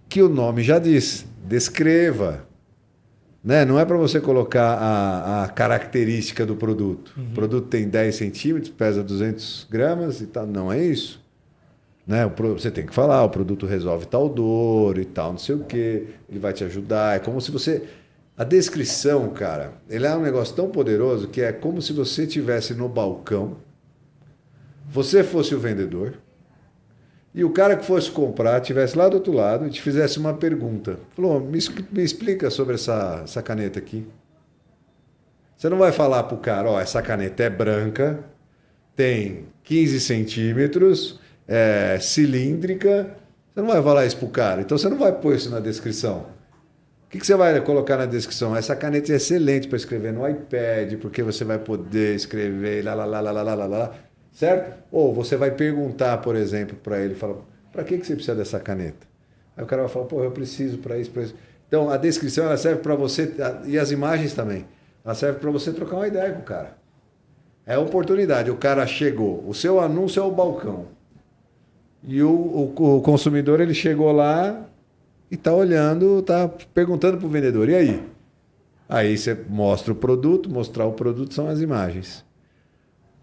que o nome já diz, descreva. Né? Não é para você colocar a característica do produto. O produto tem 10 centímetros, pesa 200 gramas e tal. Não é isso. Né? Você tem que falar, o produto resolve tal dor e tal, não sei o quê, ele vai te ajudar. É como se você... A descrição, cara, ele é um negócio tão poderoso que é como se você estivesse no balcão, você fosse o vendedor, e o cara que fosse comprar estivesse lá do outro lado e te fizesse uma pergunta. Falou, me explica sobre essa caneta aqui. Você não vai falar para o cara, ó, essa caneta é branca, tem 15 centímetros, é cilíndrica. Você não vai falar isso para o cara. Então você não vai pôr isso na descrição. O que você vai colocar na descrição? Essa caneta é excelente para escrever no iPad, porque você vai poder escrever lá, lá, lá, lá, lá, lá, lá, lá. Certo? Ou você vai perguntar, por exemplo, para ele, fala, para que você precisa dessa caneta? Aí o cara vai falar, pô, eu preciso para isso, para isso. Então a descrição ela serve para você, e as imagens também, ela serve para você trocar uma ideia com o cara. É oportunidade, o cara chegou, o seu anúncio é o balcão. E o consumidor ele chegou lá e está olhando, está perguntando para o vendedor, e aí? Aí você mostra o produto, mostrar o produto são as imagens.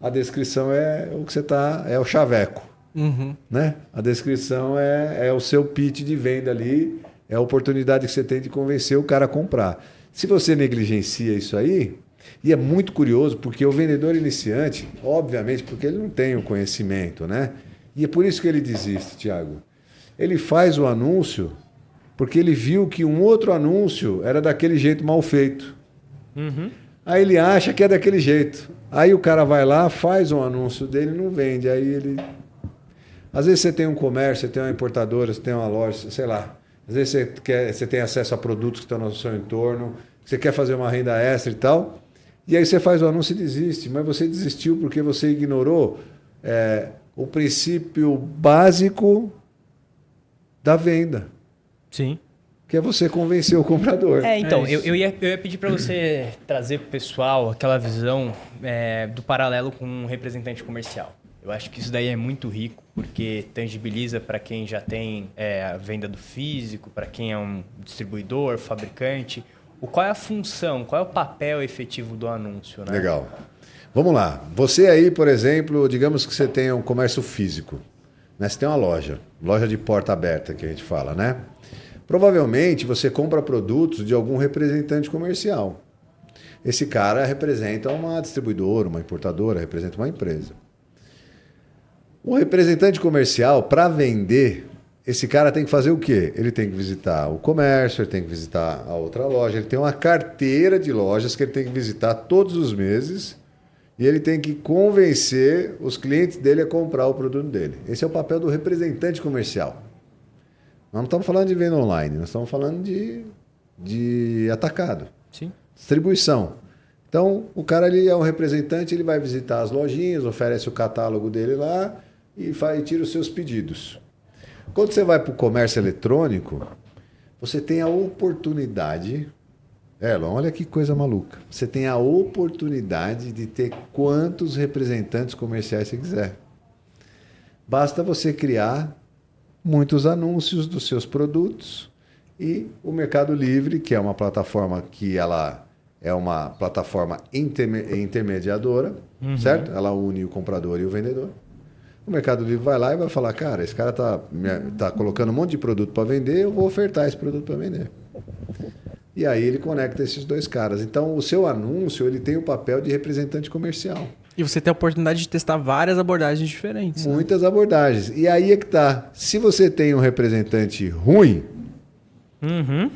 A descrição é o que você está, é o chaveco. Uhum. Né? A descrição é o seu pitch de venda ali, é a oportunidade que você tem de convencer o cara a comprar. Se você negligencia isso aí, e é muito curioso, porque o vendedor iniciante, obviamente, porque ele não tem o conhecimento, né? E é por isso que ele desiste, Thiago. Ele faz o anúncio porque ele viu que um outro anúncio era daquele jeito mal feito. Uhum. Aí ele acha que é daquele jeito. Aí o cara vai lá, faz um anúncio dele e não vende. Aí ele... Às vezes você tem um comércio, você tem uma importadora, você tem uma loja, sei lá. Às vezes você tem acesso a produtos que estão no seu entorno, você quer fazer uma renda extra e tal. E aí você faz o anúncio e desiste. Mas você desistiu porque você ignorou o princípio básico da venda. Sim. Que é você convencer o comprador. Então, eu ia pedir para você trazer para o pessoal aquela visão do paralelo com um representante comercial. Eu acho que isso daí é muito rico, porque tangibiliza para quem já tem a venda do físico, para quem é um distribuidor, fabricante, qual é a função, qual é o papel efetivo do anúncio, né? Legal. Vamos lá. Você aí, por exemplo, digamos que você tenha um comércio físico. Né? Você tem uma loja de porta aberta que a gente fala, né? Provavelmente você compra produtos de algum representante comercial. Esse cara representa uma distribuidora, uma importadora, representa uma empresa. O representante comercial, para vender, esse cara tem que fazer o quê? Ele tem que visitar o comércio, ele tem que visitar a outra loja, ele tem uma carteira de lojas que ele tem que visitar todos os meses e ele tem que convencer os clientes dele a comprar o produto dele. Esse é o papel do representante comercial. Nós não estamos falando de venda online, nós estamos falando de atacado. Sim. Distribuição. Então, o cara ali é um representante, ele vai visitar as lojinhas, oferece o catálogo dele lá e tira os seus pedidos. Quando você vai para o comércio eletrônico, você tem a oportunidade... Elon, olha que coisa maluca. Você tem a oportunidade de ter quantos representantes comerciais você quiser. Basta você criar muitos anúncios dos seus produtos e o Mercado Livre, que é uma plataforma que ela é uma plataforma intermediadora, certo? Ela une o comprador e o vendedor. O Mercado Livre vai lá e vai falar, cara, esse cara tá colocando um monte de produto para vender, eu vou ofertar esse produto para vender. E aí ele conecta esses dois caras. Então, o seu anúncio ele tem o papel de representante comercial. E você tem a oportunidade de testar várias abordagens diferentes. Muitas abordagens. E aí é que tá. Se você tem um representante ruim... Uhum.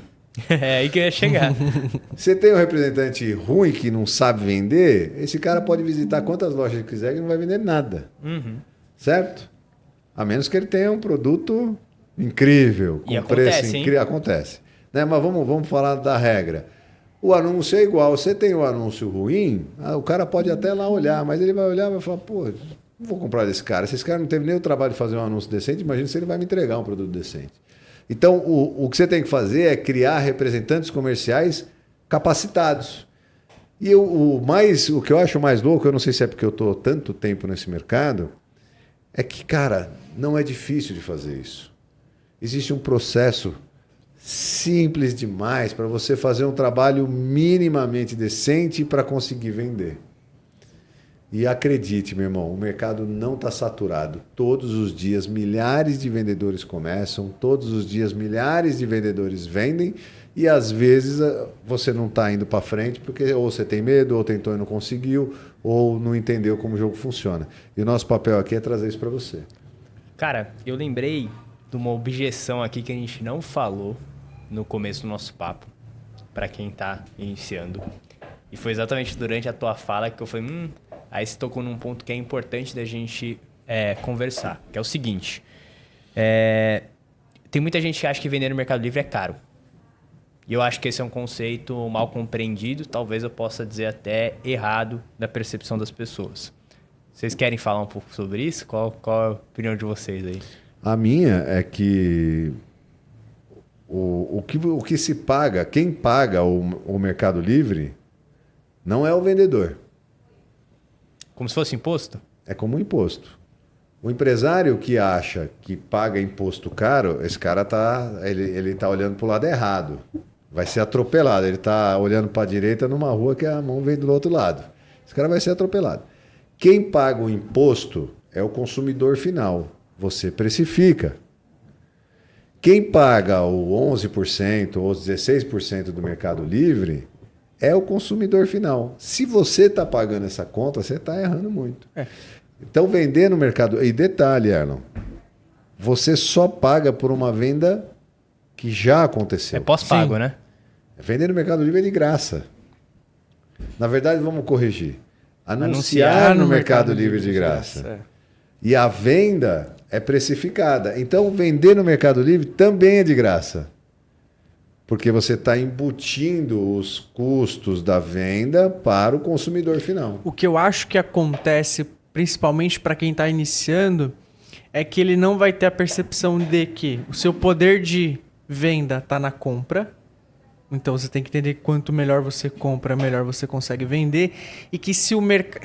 É aí que eu ia chegar. Você tem um representante ruim que não sabe vender, esse cara pode visitar quantas lojas ele quiser e não vai vender nada. Uhum. Certo? A menos que ele tenha um produto incrível, com preço incrível. Acontece. Né? Mas vamos falar da regra. O anúncio é igual. Você tem um anúncio ruim, o cara pode até lá olhar, mas ele vai olhar e vai falar, pô, não vou comprar desse cara. Se esse cara não teve nem o trabalho de fazer um anúncio decente, imagina se ele vai me entregar um produto decente. Então, o que você tem que fazer é criar representantes comerciais capacitados. E o que eu acho mais louco, eu não sei se é porque eu estou tanto tempo nesse mercado, é que, cara, não é difícil de fazer isso. Existe um processo simples demais para você fazer um trabalho minimamente decente para conseguir vender. E acredite, meu irmão, o mercado não está saturado. Todos os dias, milhares de vendedores começam, todos os dias, milhares de vendedores vendem e, às vezes, você não está indo para frente porque ou você tem medo, ou tentou e não conseguiu, ou não entendeu como o jogo funciona. E o nosso papel aqui é trazer isso para você. Cara, eu lembrei de uma objeção aqui que a gente não falou no começo do nosso papo, para quem tá iniciando. E foi exatamente durante a tua fala que eu falei, aí você tocou num ponto que é importante da gente conversar, que é o seguinte. Tem muita gente que acha que vender no Mercado Livre é caro. E eu acho que esse é um conceito mal compreendido, talvez eu possa dizer até errado da percepção das pessoas. Vocês querem falar um pouco sobre isso? Qual é a opinião de vocês aí? A minha é que o que se paga, quem paga o Mercado Livre não é o vendedor. Como se fosse imposto? É como um imposto. O empresário que acha que paga imposto caro, esse cara ele tá olhando para o lado errado. Vai ser atropelado. Ele está olhando para a direita numa rua que a mão vem do outro lado. Esse cara vai ser atropelado. Quem paga o imposto é o consumidor final. Você precifica. Quem paga o 11% ou os 16% do Mercado Livre é o consumidor final. Se você está pagando essa conta, você está errando muito. Então, vender no mercado... E detalhe, Erlon, você só paga por uma venda que já aconteceu. É pós-pago, né? Vender no Mercado Livre é de graça. Na verdade, vamos corrigir. Anunciar no Mercado Livre de graça. E a venda é precificada. Então, vender no Mercado Livre também é de graça. Porque você está embutindo os custos da venda para o consumidor final. O que eu acho que acontece, principalmente para quem está iniciando, é que ele não vai ter a percepção de que o seu poder de venda está na compra. Então você tem que entender que quanto melhor você compra, melhor você consegue vender. E que se o mercado...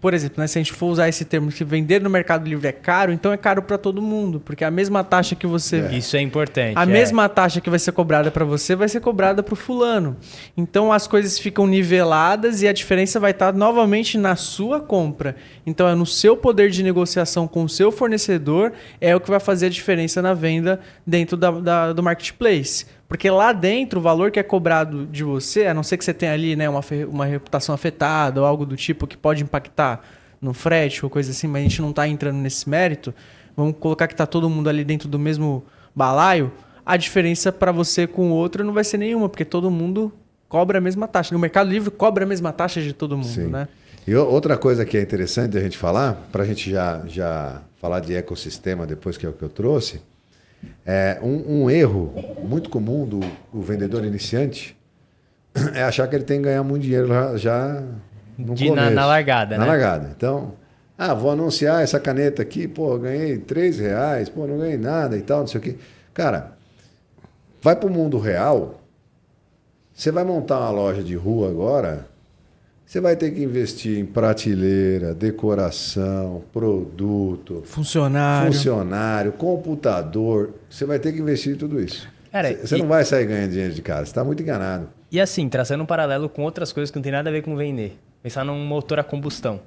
Por exemplo, né, se a gente for usar esse termo, que vender no Mercado Livre é caro, então é caro para todo mundo. Porque a mesma taxa que você... Isso é importante. A mesma taxa que vai ser cobrada para você vai ser cobrada para o fulano. Então as coisas ficam niveladas e a diferença vai estar novamente na sua compra. Então é no seu poder de negociação com o seu fornecedor é o que vai fazer a diferença na venda dentro do marketplace. Porque lá dentro, o valor que é cobrado de você, a não ser que você tenha ali, né, uma reputação afetada ou algo do tipo que pode impactar no frete ou coisa assim, mas a gente não está entrando nesse mérito, vamos colocar que está todo mundo ali dentro do mesmo balaio, a diferença para você com o outro não vai ser nenhuma, porque todo mundo cobra a mesma taxa. No Mercado Livre cobra a mesma taxa de todo mundo. Sim. Né? E outra coisa que é interessante a gente falar, para a gente já falar de ecossistema depois, que é o que eu trouxe, um erro muito comum do vendedor iniciante é achar que ele tem que ganhar muito dinheiro já no começo. Na largada, né? Na largada. Então, vou anunciar essa caneta aqui, ganhei R$3, não ganhei nada e tal, não sei o quê. Cara, vai para o mundo real, você vai montar uma loja de rua agora, você vai ter que investir em prateleira, decoração, produto, funcionário, computador. Você vai ter que investir em tudo isso. Cara, você não vai sair ganhando dinheiro de cara. Você está muito enganado. E assim, traçando um paralelo com outras coisas que não tem nada a ver com vender. Pensar num motor a combustão.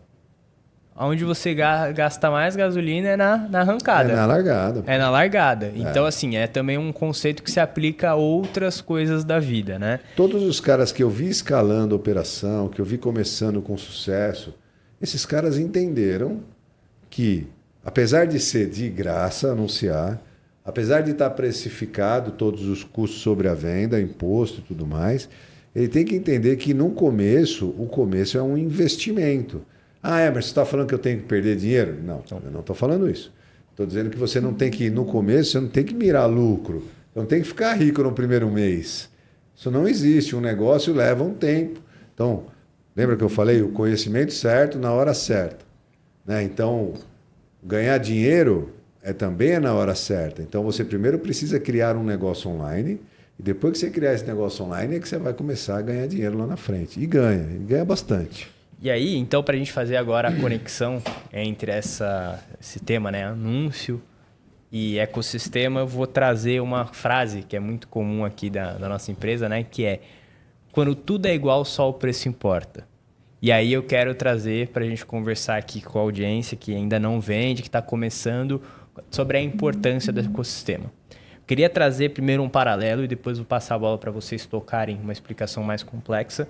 Onde você gasta mais gasolina é na arrancada. É na largada. É na largada. Então, assim, é também um conceito que se aplica a outras coisas da vida, né? Todos os caras que eu vi escalando a operação, que eu vi começando com sucesso, esses caras entenderam que, apesar de ser de graça anunciar, apesar de estar precificado todos os custos sobre a venda, imposto e tudo mais, ele tem que entender que no começo, o começo é um investimento. Emerson, você está falando que eu tenho que perder dinheiro? Não, eu não estou falando isso. Estou dizendo que você não tem que, no começo, você não tem que mirar lucro. Você não tem que ficar rico no primeiro mês. Isso não existe. Um negócio leva um tempo. Então, lembra que eu falei? O conhecimento certo na hora certa. Né? Então, ganhar dinheiro também é na hora certa. Então, você primeiro precisa criar um negócio online. E depois que você criar esse negócio online, é que você vai começar a ganhar dinheiro lá na frente. E ganha bastante. E aí, então, para a gente fazer agora a conexão entre esse tema, né, anúncio e ecossistema, eu vou trazer uma frase que é muito comum aqui da nossa empresa, né, que é: quando tudo é igual, só o preço importa. E aí eu quero trazer para a gente conversar aqui com a audiência que ainda não vende, que está começando, sobre a importância do ecossistema. Queria trazer primeiro um paralelo e depois vou passar a bola para vocês tocarem uma explicação mais complexa.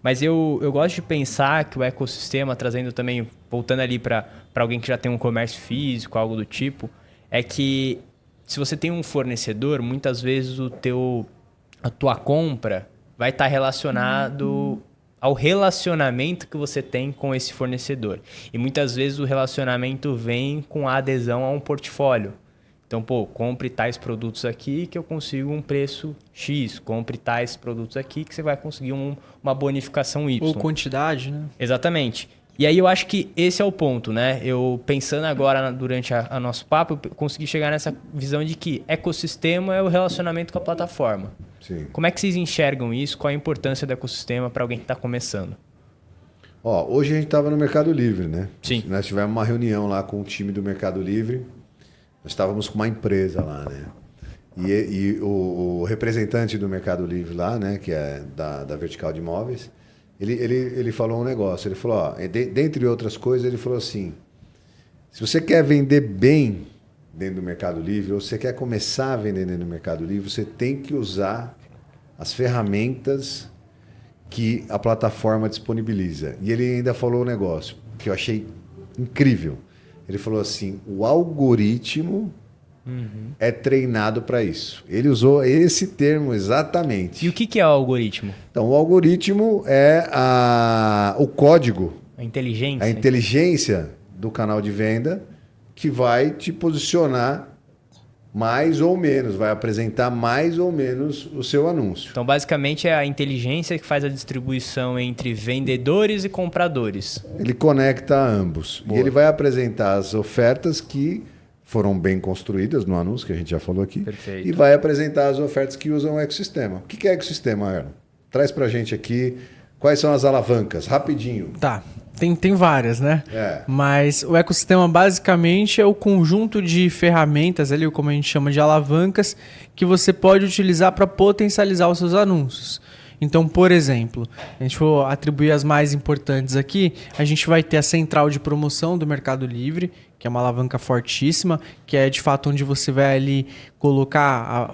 Mas eu gosto de pensar que o ecossistema, trazendo também, voltando ali para alguém que já tem um comércio físico, algo do tipo, é que se você tem um fornecedor, muitas vezes a tua compra vai estar relacionado ao relacionamento que você tem com esse fornecedor. E muitas vezes o relacionamento vem com a adesão a um portfólio. Então, compre tais produtos aqui que eu consigo um preço X. Compre tais produtos aqui que você vai conseguir uma bonificação Y. Ou quantidade, né? Exatamente. E aí eu acho que esse é o ponto, né? Eu pensando agora durante a nosso papo, eu consegui chegar nessa visão de que ecossistema é o relacionamento com a plataforma. Sim. Como é que vocês enxergam isso? Qual a importância do ecossistema para alguém que está começando? Hoje a gente estava no Mercado Livre, né? Sim. Nós tivemos uma reunião lá com o time do Mercado Livre. Nós estávamos com uma empresa lá, né? E o representante do Mercado Livre lá, né? Que é da Vertical de Imóveis, ele falou um negócio. Ele falou, dentre outras coisas, ele falou assim: se você quer vender bem dentro do Mercado Livre, ou você quer começar a vender dentro do Mercado Livre, você tem que usar as ferramentas que a plataforma disponibiliza. E ele ainda falou um negócio que eu achei incrível. Ele falou assim, o algoritmo é treinado para isso. Ele usou esse termo exatamente. E o que é o algoritmo? Então, o algoritmo é o código, A inteligência? a inteligência do canal de venda que vai te posicionar mais ou menos, vai apresentar mais ou menos o seu anúncio. Então, basicamente, é a inteligência que faz a distribuição entre vendedores e compradores. Ele conecta ambos. Boa. E ele vai apresentar as ofertas que foram bem construídas no anúncio, que a gente já falou aqui. Perfeito. E vai apresentar as ofertas que usam o ecossistema. O que é ecossistema, Erlon? Traz pra gente aqui quais são as alavancas, rapidinho. Tá. Tem várias, né? É. Mas o ecossistema basicamente é o conjunto de ferramentas ali, como a gente chama de alavancas, que você pode utilizar para potencializar os seus anúncios. Então, por exemplo, a gente for atribuir as mais importantes aqui, a gente vai ter a central de promoção do Mercado Livre, que é uma alavanca fortíssima, que é de fato onde você vai ali colocar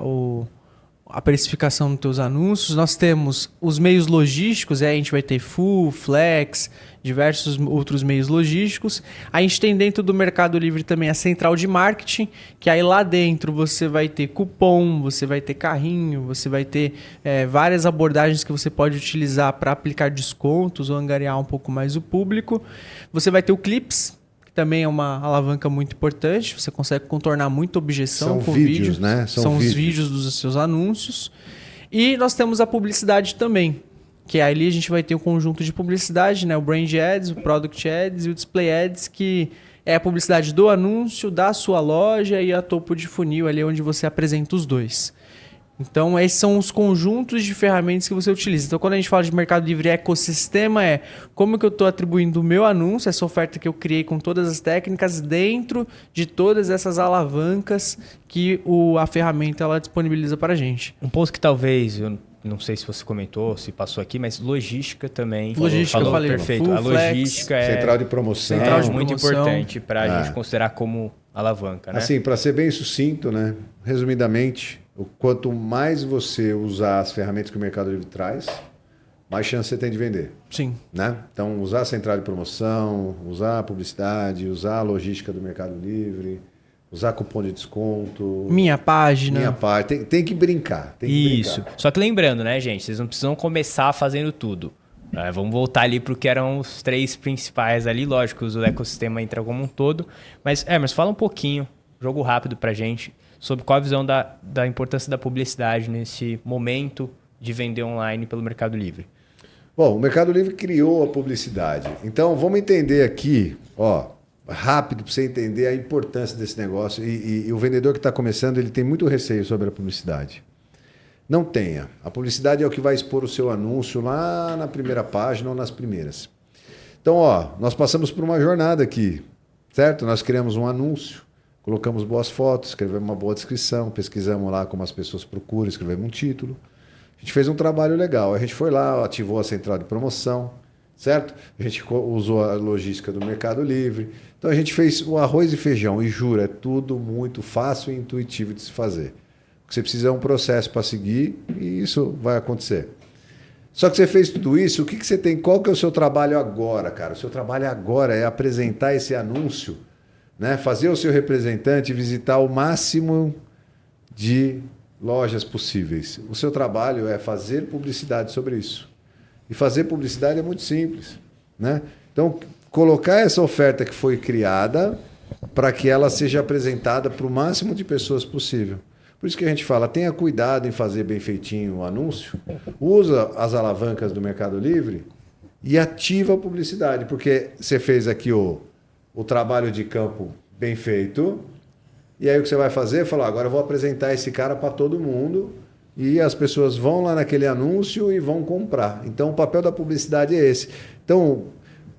a precificação dos teus anúncios. Nós temos os meios logísticos, a gente vai ter Full, Flex, diversos outros meios logísticos. A gente tem dentro do Mercado Livre também a central de marketing, que aí lá dentro você vai ter cupom, você vai ter carrinho, você vai ter várias abordagens que você pode utilizar para aplicar descontos ou angariar um pouco mais o público. Você vai ter o Clips, que também é uma alavanca muito importante. Você consegue contornar muita objeção São com vídeos, vídeo. né? São os vídeos dos seus anúncios. E nós temos a publicidade também, que ali a gente vai ter um conjunto de publicidade, né? O Brand Ads, o Product Ads e o Display Ads, que é a publicidade do anúncio, da sua loja e a topo de funil, ali onde você apresenta os dois. Então, esses são os conjuntos de ferramentas que você utiliza. Então, quando a gente fala de Mercado Livre ecossistema, é como que eu estou atribuindo o meu anúncio, essa oferta que eu criei com todas as técnicas, dentro de todas essas alavancas que a ferramenta ela disponibiliza para a gente. Um ponto que talvez, eu não sei se você comentou, se passou aqui, mas logística também. Logística, falou eu falei. Perfeito. Full A logística Flex, Central de promoção. Central de muito promoção. importante para a gente considerar como alavanca, né? Assim, para ser bem sucinto, né? Resumidamente, quanto mais você usar as ferramentas que o Mercado Livre traz, mais chance você tem de vender. Sim. Né? Então, usar a central de promoção, usar a publicidade, usar a logística do Mercado Livre, usar cupom de desconto. Minha página. Minha parte. Tem que brincar. Tem que Isso. brincar. Só que lembrando, né, gente? Vocês não precisam começar fazendo tudo. Vamos voltar ali para o que eram os 3 principais ali. Lógico, o ecossistema entra como um todo. Mas fala um pouquinho, jogo rápido para a gente, sobre qual a visão da importância da publicidade nesse momento de vender online pelo Mercado Livre. Bom, o Mercado Livre criou a publicidade. Então, vamos entender aqui, rápido, para você entender a importância desse negócio. E o vendedor que está começando, ele tem muito receio sobre a publicidade. Não tenha. A publicidade é o que vai expor o seu anúncio lá na primeira página ou nas primeiras. Então, nós passamos por uma jornada aqui, certo? Nós criamos um anúncio, colocamos boas fotos, escrevemos uma boa descrição, pesquisamos lá como as pessoas procuram, escrevemos um título. A gente fez um trabalho legal. A gente foi lá, ativou a central de promoção, certo? A gente usou a logística do Mercado Livre. Então a gente fez o arroz e feijão. E juro, é tudo muito fácil e intuitivo de se fazer. O que você precisa é um processo para seguir e isso vai acontecer. Só que você fez tudo isso, o que você tem? Qual que é o seu trabalho agora, cara? O seu trabalho agora é apresentar esse anúncio né? Fazer o seu representante visitar o máximo de lojas possíveis. O seu trabalho é fazer publicidade sobre isso. E fazer publicidade é muito simples, né? Então, colocar essa oferta que foi criada para que ela seja apresentada para o máximo de pessoas possível. Por isso que a gente fala, tenha cuidado em fazer bem feitinho o anúncio, usa as alavancas do Mercado Livre e ativa a publicidade, porque você fez aqui o trabalho de campo bem feito, e aí o que você vai fazer é falar, agora eu vou apresentar esse cara para todo mundo, e as pessoas vão lá naquele anúncio e vão comprar. Então o papel da publicidade é esse. Então,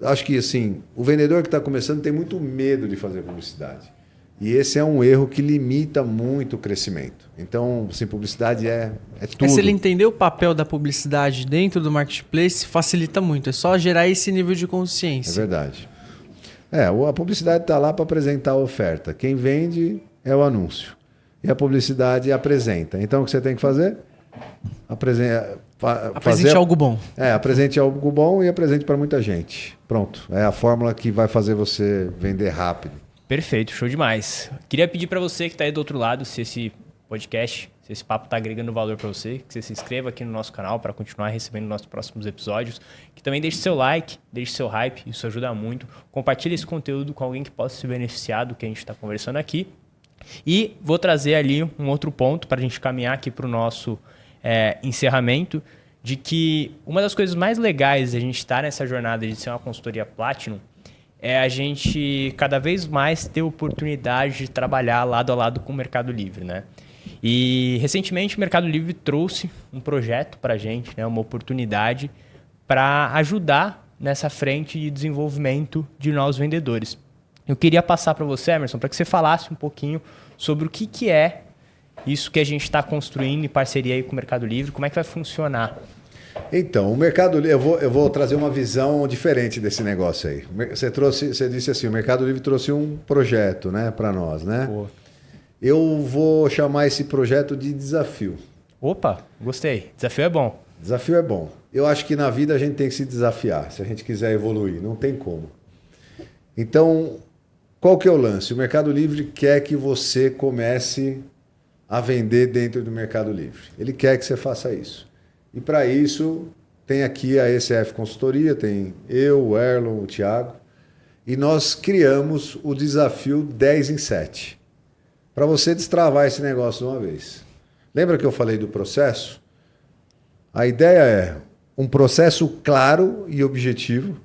acho que assim, o vendedor que está começando tem muito medo de fazer publicidade. E esse é um erro que limita muito o crescimento. Então, assim, publicidade é tudo. Se ele entender o papel da publicidade dentro do marketplace, facilita muito. É só gerar esse nível de consciência. É verdade. A publicidade está lá para apresentar a oferta. Quem vende é o anúncio. E a publicidade apresenta. Então, o que você tem que fazer? Apresente algo bom. Apresente algo bom e apresente para muita gente. Pronto. É a fórmula que vai fazer você vender rápido. Perfeito, show demais. Queria pedir para você que está aí do outro lado, se esse podcast, se esse papo está agregando valor para você, que você se inscreva aqui no nosso canal para continuar recebendo nossos próximos episódios, que também deixe seu like, deixe seu hype, isso ajuda muito. Compartilhe esse conteúdo com alguém que possa se beneficiar do que a gente está conversando aqui. E vou trazer ali um outro ponto para a gente caminhar aqui para o nosso encerramento, de que uma das coisas mais legais de a gente estar nessa jornada de ser uma consultoria Platinum é a gente cada vez mais ter oportunidade de trabalhar lado a lado com o Mercado Livre, né? E recentemente o Mercado Livre trouxe um projeto para a gente, né? Uma oportunidade para ajudar nessa frente de desenvolvimento de novos vendedores. Eu queria passar para você, Emerson, para que você falasse um pouquinho sobre o que é isso que a gente está construindo em parceria aí com o Mercado Livre, como é que vai funcionar. Então, o Mercado Livre, eu vou trazer uma visão diferente desse negócio aí. Você disse assim, o Mercado Livre trouxe um projeto, né, para nós, né? Pô. Eu vou chamar esse projeto de desafio. Opa, gostei. Desafio é bom. Desafio é bom. Eu acho que na vida a gente tem que se desafiar, se a gente quiser evoluir, não tem como. Então, qual que é o lance? O Mercado Livre quer que você comece a vender dentro do Mercado Livre. Ele quer que você faça isso. E para isso, tem aqui a ECF Consultoria, tem eu, o Erlon, o Thiago, e nós criamos o desafio 10 em 7, para você destravar esse negócio de uma vez. Lembra que eu falei do processo? A ideia é um processo claro e objetivo,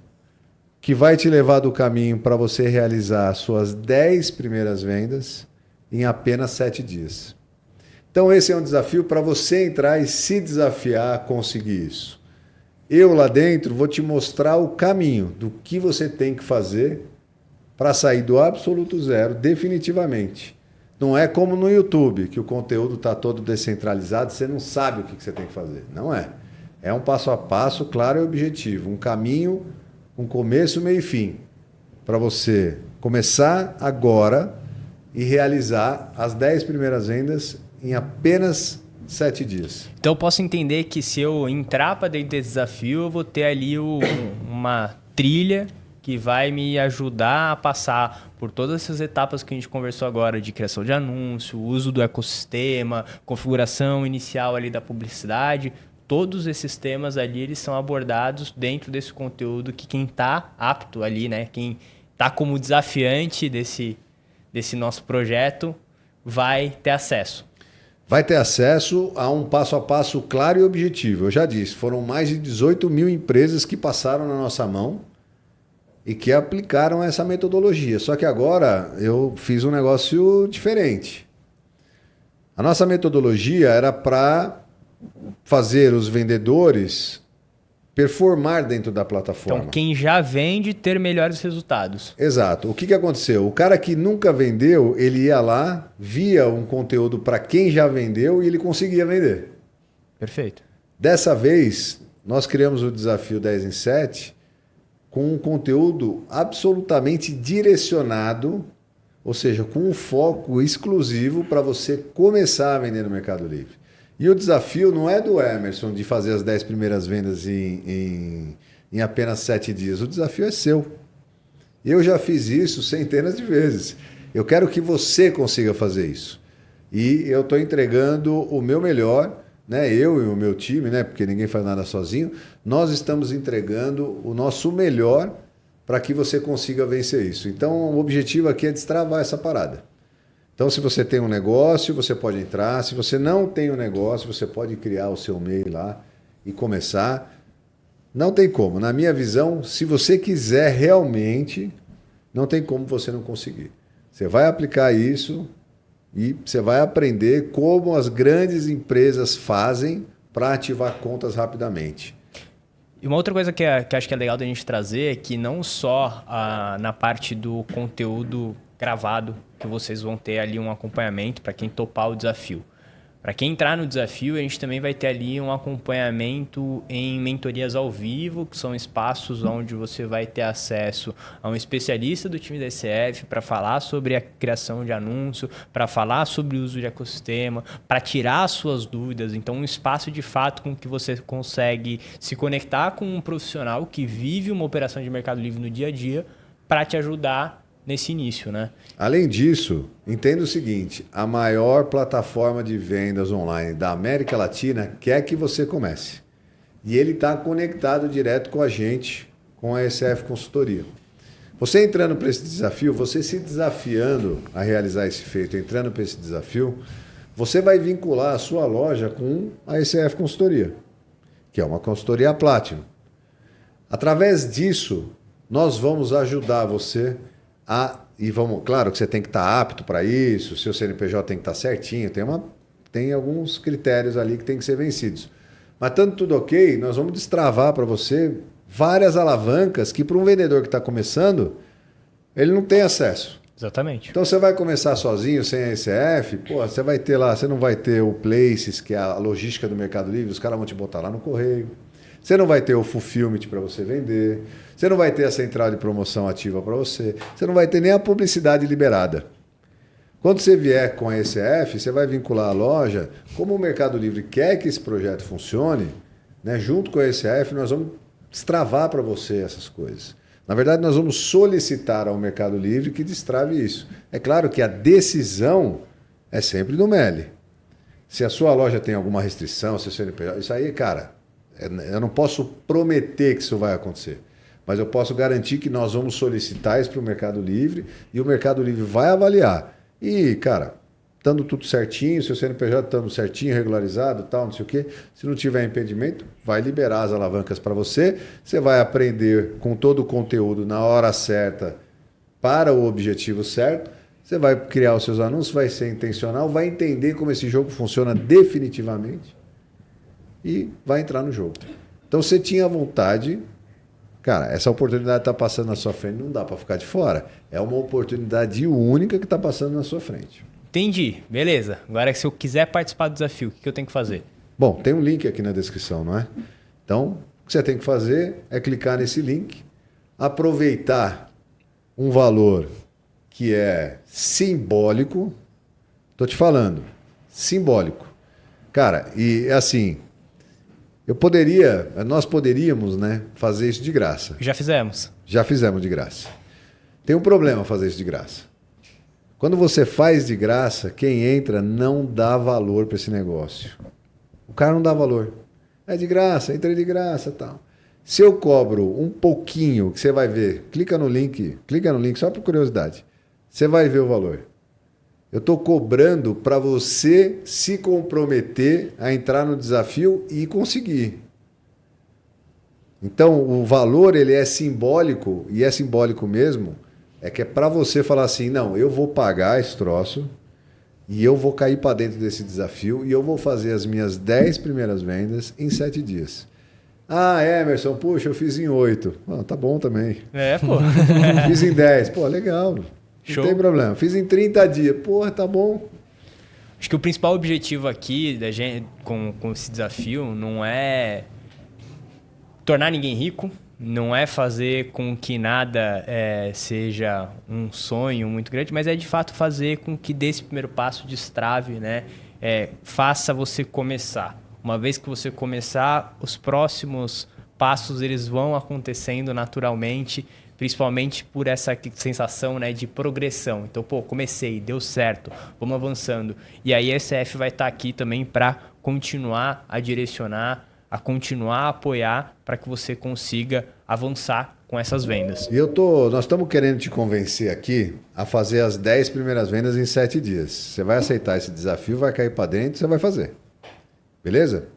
que vai te levar do caminho para você realizar as suas 10 primeiras vendas em apenas 7 dias. Então esse é um desafio para você entrar e se desafiar a conseguir isso. Eu lá dentro vou te mostrar o caminho do que você tem que fazer para sair do absoluto zero definitivamente. Não é como no YouTube, que o conteúdo está todo descentralizado, você não sabe o que você tem que fazer. Não é. É um passo a passo claro e objetivo, um caminho, um começo, meio e fim, para você começar agora e realizar as 10 primeiras vendas em apenas 7 dias. Então eu posso entender que se eu entrar para dentro desse desafio, eu vou ter ali uma trilha que vai me ajudar a passar por todas essas etapas que a gente conversou agora, de criação de anúncio, uso do ecossistema, configuração inicial ali da publicidade. Todos esses temas ali, eles são abordados dentro desse conteúdo que quem está apto ali, né? Quem está como desafiante desse nosso projeto vai ter acesso. Vai ter acesso a um passo a passo claro e objetivo. Eu já disse, foram mais de 18 mil empresas que passaram na nossa mão e que aplicaram essa metodologia. Só que agora eu fiz um negócio diferente. A nossa metodologia era para fazer os vendedores performar dentro da plataforma. Então, quem já vende, ter melhores resultados. Exato. O que aconteceu? O cara que nunca vendeu, ele ia lá, via um conteúdo para quem já vendeu e ele conseguia vender. Perfeito. Dessa vez, nós criamos o desafio 10 em 7 com um conteúdo absolutamente direcionado, ou seja, com um foco exclusivo para você começar a vender no Mercado Livre. E o desafio não é do Emerson de fazer as 10 primeiras vendas em apenas 7 dias. O desafio é seu. Eu já fiz isso centenas de vezes. Eu quero que você consiga fazer isso. E eu estou entregando o meu melhor, né? Eu e o meu time, né? Porque ninguém faz nada sozinho. Nós estamos entregando o nosso melhor para que você consiga vencer isso. Então, o objetivo aqui é destravar essa parada. Então, se você tem um negócio, você pode entrar. Se você não tem um negócio, você pode criar o seu MEI lá e começar. Não tem como. Na minha visão, se você quiser realmente, não tem como você não conseguir. Você vai aplicar isso e você vai aprender como as grandes empresas fazem para ativar contas rapidamente. E uma outra coisa que acho que é legal da gente trazer é que não só na parte do conteúdo gravado, que vocês vão ter ali um acompanhamento para quem topar o desafio. Para quem entrar no desafio, a gente também vai ter ali um acompanhamento em mentorias ao vivo, que são espaços onde você vai ter acesso a um especialista do time da ECF para falar sobre a criação de anúncio, para falar sobre o uso de ecossistema, para tirar as suas dúvidas. Então, um espaço de fato com que você consegue se conectar com um profissional que vive uma operação de Mercado Livre no dia a dia para te ajudar nesse início, né? Além disso, entenda o seguinte, a maior plataforma de vendas online da América Latina quer que você comece. E ele está conectado direto com a gente, com a ECF Consultoria. Você entrando para esse desafio, você se desafiando a realizar esse feito, entrando para esse desafio, você vai vincular a sua loja com a ECF Consultoria, que é uma consultoria Platinum. Através disso, nós vamos ajudar você e vamos, claro que você tem que estar apto para isso, seu CNPJ tem que estar certinho, tem alguns critérios ali que tem que ser vencidos. Mas estando tudo ok, nós vamos destravar para você várias alavancas que para um vendedor que está começando, ele não tem acesso. Exatamente. Então você vai começar sozinho, sem a ECF, você vai ter lá, você não vai ter o Places, que é a logística do Mercado Livre, os caras vão te botar lá no correio. Você não vai ter o Fulfillment para você vender. Você não vai ter a central de promoção ativa para você. Você não vai ter nem a publicidade liberada. Quando você vier com a ECF, você vai vincular a loja. Como o Mercado Livre quer que esse projeto funcione, né, junto com a ECF, nós vamos destravar para você essas coisas. Na verdade, nós vamos solicitar ao Mercado Livre que destrave isso. É claro que a decisão é sempre do MELI. Se a sua loja tem alguma restrição, se o CNPJ, isso aí, cara, eu não posso prometer que isso vai acontecer, mas eu posso garantir que nós vamos solicitar isso para o Mercado Livre e o Mercado Livre vai avaliar. E, cara, estando tudo certinho, seu CNPJ estando certinho, regularizado, tal, não sei o quê, se não tiver impedimento, vai liberar as alavancas para você, você vai aprender com todo o conteúdo na hora certa para o objetivo certo, você vai criar os seus anúncios, vai ser intencional, vai entender como esse jogo funciona definitivamente e vai entrar no jogo. Então, você tinha vontade, cara, essa oportunidade está passando na sua frente, não dá para ficar de fora. É uma oportunidade única que está passando na sua frente. Entendi, beleza. Agora, se eu quiser participar do desafio, o que eu tenho que fazer? Bom, tem um link aqui na descrição, não é? Então, o que você tem que fazer é clicar nesse link, aproveitar um valor que é simbólico. Estou te falando, simbólico. Cara, e assim, nós poderíamos, né, fazer isso de graça. Já fizemos. Já fizemos de graça. Tem um problema fazer isso de graça. Quando você faz de graça, quem entra não dá valor para esse negócio. O cara não dá valor. É de graça, entrei de graça, tal. Se eu cobro um pouquinho, que você vai ver, clica no link só por curiosidade. Você vai ver o valor. Eu estou cobrando para você se comprometer a entrar no desafio e conseguir. Então, o valor ele é simbólico, e é simbólico mesmo, é que é para você falar assim, não, eu vou pagar esse troço e eu vou cair para dentro desse desafio e eu vou fazer as minhas 10 primeiras vendas em 7 dias. Ah, Emerson, puxa, eu fiz em 8. Ah, tá bom também. É, pô. Fiz em 10. Pô, legal. Show. Não tem problema. Fiz em 30 dias. Porra, tá bom. Acho que o principal objetivo aqui da gente, com esse desafio não é tornar ninguém rico, não é fazer com que nada seja um sonho muito grande, mas é de fato fazer com que desse primeiro passo destrave, né? Faça você começar. Uma vez que você começar, os próximos passos eles vão acontecendo naturalmente, principalmente por essa sensação, né, de progressão. Então, pô, comecei, deu certo, vamos avançando. E aí a ECF vai estar aqui também para continuar a direcionar, a continuar a apoiar para que você consiga avançar com essas vendas. E nós estamos querendo te convencer aqui a fazer as 10 primeiras vendas em 7 dias. Você vai aceitar esse desafio, vai cair para dentro e você vai fazer. Beleza?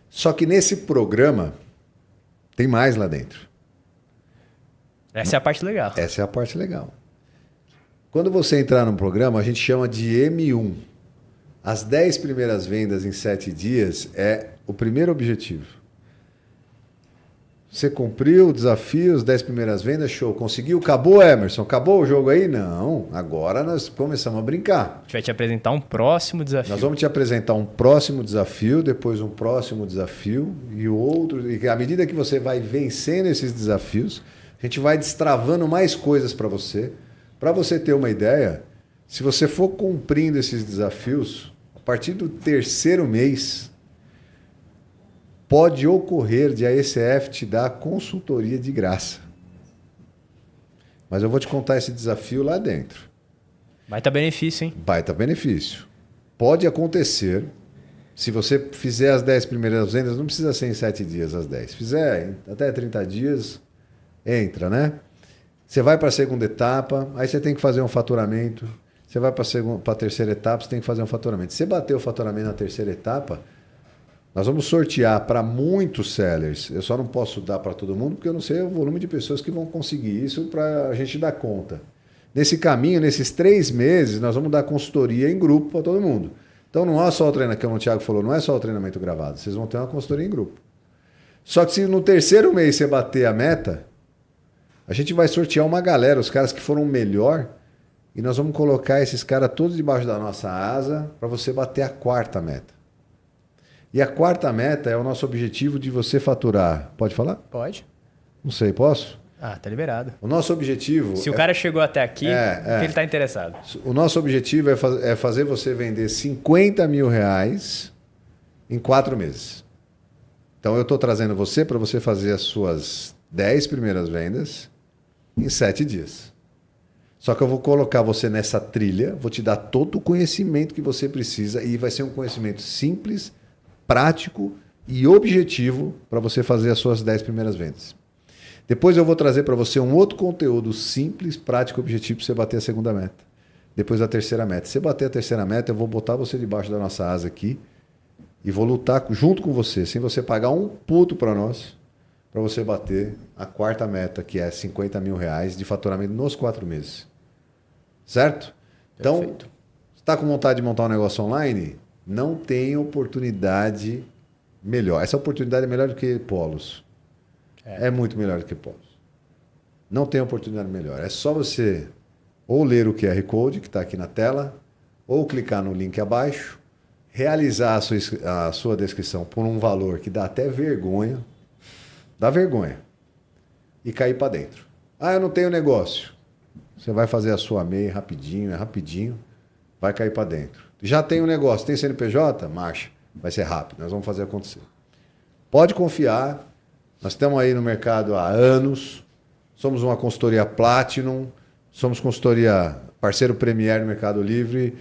Só que nesse programa tem mais lá dentro. Essa é a parte legal. Essa é a parte legal. Quando você entrar no programa, a gente chama de M1. As 10 primeiras vendas em 7 dias é o primeiro objetivo. Você cumpriu o desafio, as 10 primeiras vendas, show. Conseguiu? Acabou, Emerson? Acabou o jogo aí? Não. Agora nós começamos a brincar. A gente vai te apresentar um próximo desafio. Nós vamos te apresentar um próximo desafio, depois um próximo desafio e outro. E à medida que você vai vencendo esses desafios, a gente vai destravando mais coisas para você. Para você ter uma ideia, se você for cumprindo esses desafios, a partir do 3º mês, pode ocorrer de a ECF te dar consultoria de graça. Mas eu vou te contar esse desafio lá dentro. Baita benefício, hein? Baita benefício. Pode acontecer, se você fizer as 10 primeiras vendas, não precisa ser em 7 dias as 10. Se fizer até 30 dias, entra, né? Você vai para a segunda etapa, aí você tem que fazer um faturamento. Você vai para a terceira etapa, você tem que fazer um faturamento. Se você bater o faturamento na terceira etapa, nós vamos sortear para muitos sellers. Eu só não posso dar para todo mundo, porque eu não sei o volume de pessoas que vão conseguir isso para a gente dar conta. Nesse caminho, nesses 3 meses, nós vamos dar consultoria em grupo para todo mundo. Então não é só o treinamento, como o Thiago falou, não é só o treinamento gravado. Vocês vão ter uma consultoria em grupo. Só que se no 3º mês você bater a meta, a gente vai sortear uma galera, os caras que foram melhor, e nós vamos colocar esses caras todos debaixo da nossa asa para você bater a 4ª meta. E a 4ª meta é o nosso objetivo de você faturar. Pode falar? Pode. Não sei, posso? Ah, tá liberado. O nosso objetivo... Se o cara chegou até aqui, porque ele está interessado. O nosso objetivo é fazer você vender 50 mil reais em 4 meses. Então eu estou trazendo você para você fazer as suas 10 primeiras vendas em 7 dias. Só que eu vou colocar você nessa trilha, vou te dar todo o conhecimento que você precisa e vai ser um conhecimento simples, prático e objetivo para você fazer as suas 10 primeiras vendas. Depois eu vou trazer para você um outro conteúdo simples, prático e objetivo para você bater a 2ª meta. Depois a 3ª meta. Se você bater a 3ª meta, eu vou botar você debaixo da nossa asa aqui e vou lutar junto com você, sem você pagar um puto para nós, para você bater a 4ª meta, que é 50 mil reais de faturamento nos 4 meses. Certo? Então, Perfeito. está com vontade de montar um negócio online? Não tem oportunidade melhor. Essa oportunidade é melhor do que polos. É muito melhor do que polos. Não tem oportunidade melhor. É só você ou ler o QR Code que está aqui na tela, ou clicar no link abaixo, realizar a sua descrição por um valor que dá até vergonha, dá vergonha, e cair para dentro. Ah, eu não tenho negócio. Você vai fazer a sua MEI rapidinho, vai cair para dentro. Já tem um negócio, tem CNPJ? Marcha. Vai ser rápido, nós vamos fazer acontecer. Pode confiar, nós estamos aí no mercado há anos, somos uma consultoria Platinum, somos consultoria parceiro Premier no Mercado Livre,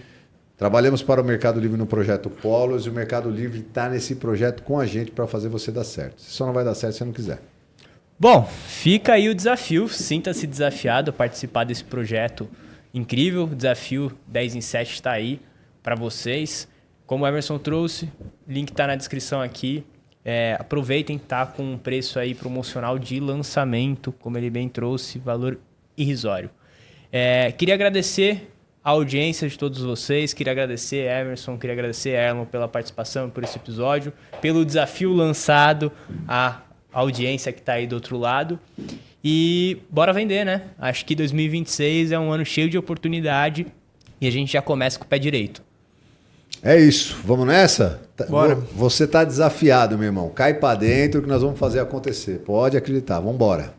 trabalhamos para o Mercado Livre no projeto Polos e o Mercado Livre está nesse projeto com a gente para fazer você dar certo. Só não vai dar certo se você não quiser. Bom, fica aí o desafio, sinta-se desafiado a participar desse projeto incrível, o desafio 10 em 7 está aí para vocês. Como o Emerson trouxe, link está na descrição aqui. Aproveitem, tá com um preço aí promocional de lançamento, como ele bem trouxe, valor irrisório. Queria agradecer a audiência de todos vocês, queria agradecer a Emerson, queria agradecer a Erlon pela participação, por esse episódio, pelo desafio lançado, a audiência que está aí do outro lado. E bora vender, né? Acho que 2026 é um ano cheio de oportunidade e a gente já começa com o pé direito. É isso, vamos nessa? Bora. Você tá desafiado, meu irmão. Cai para dentro que nós vamos fazer acontecer. Pode acreditar, vamos embora.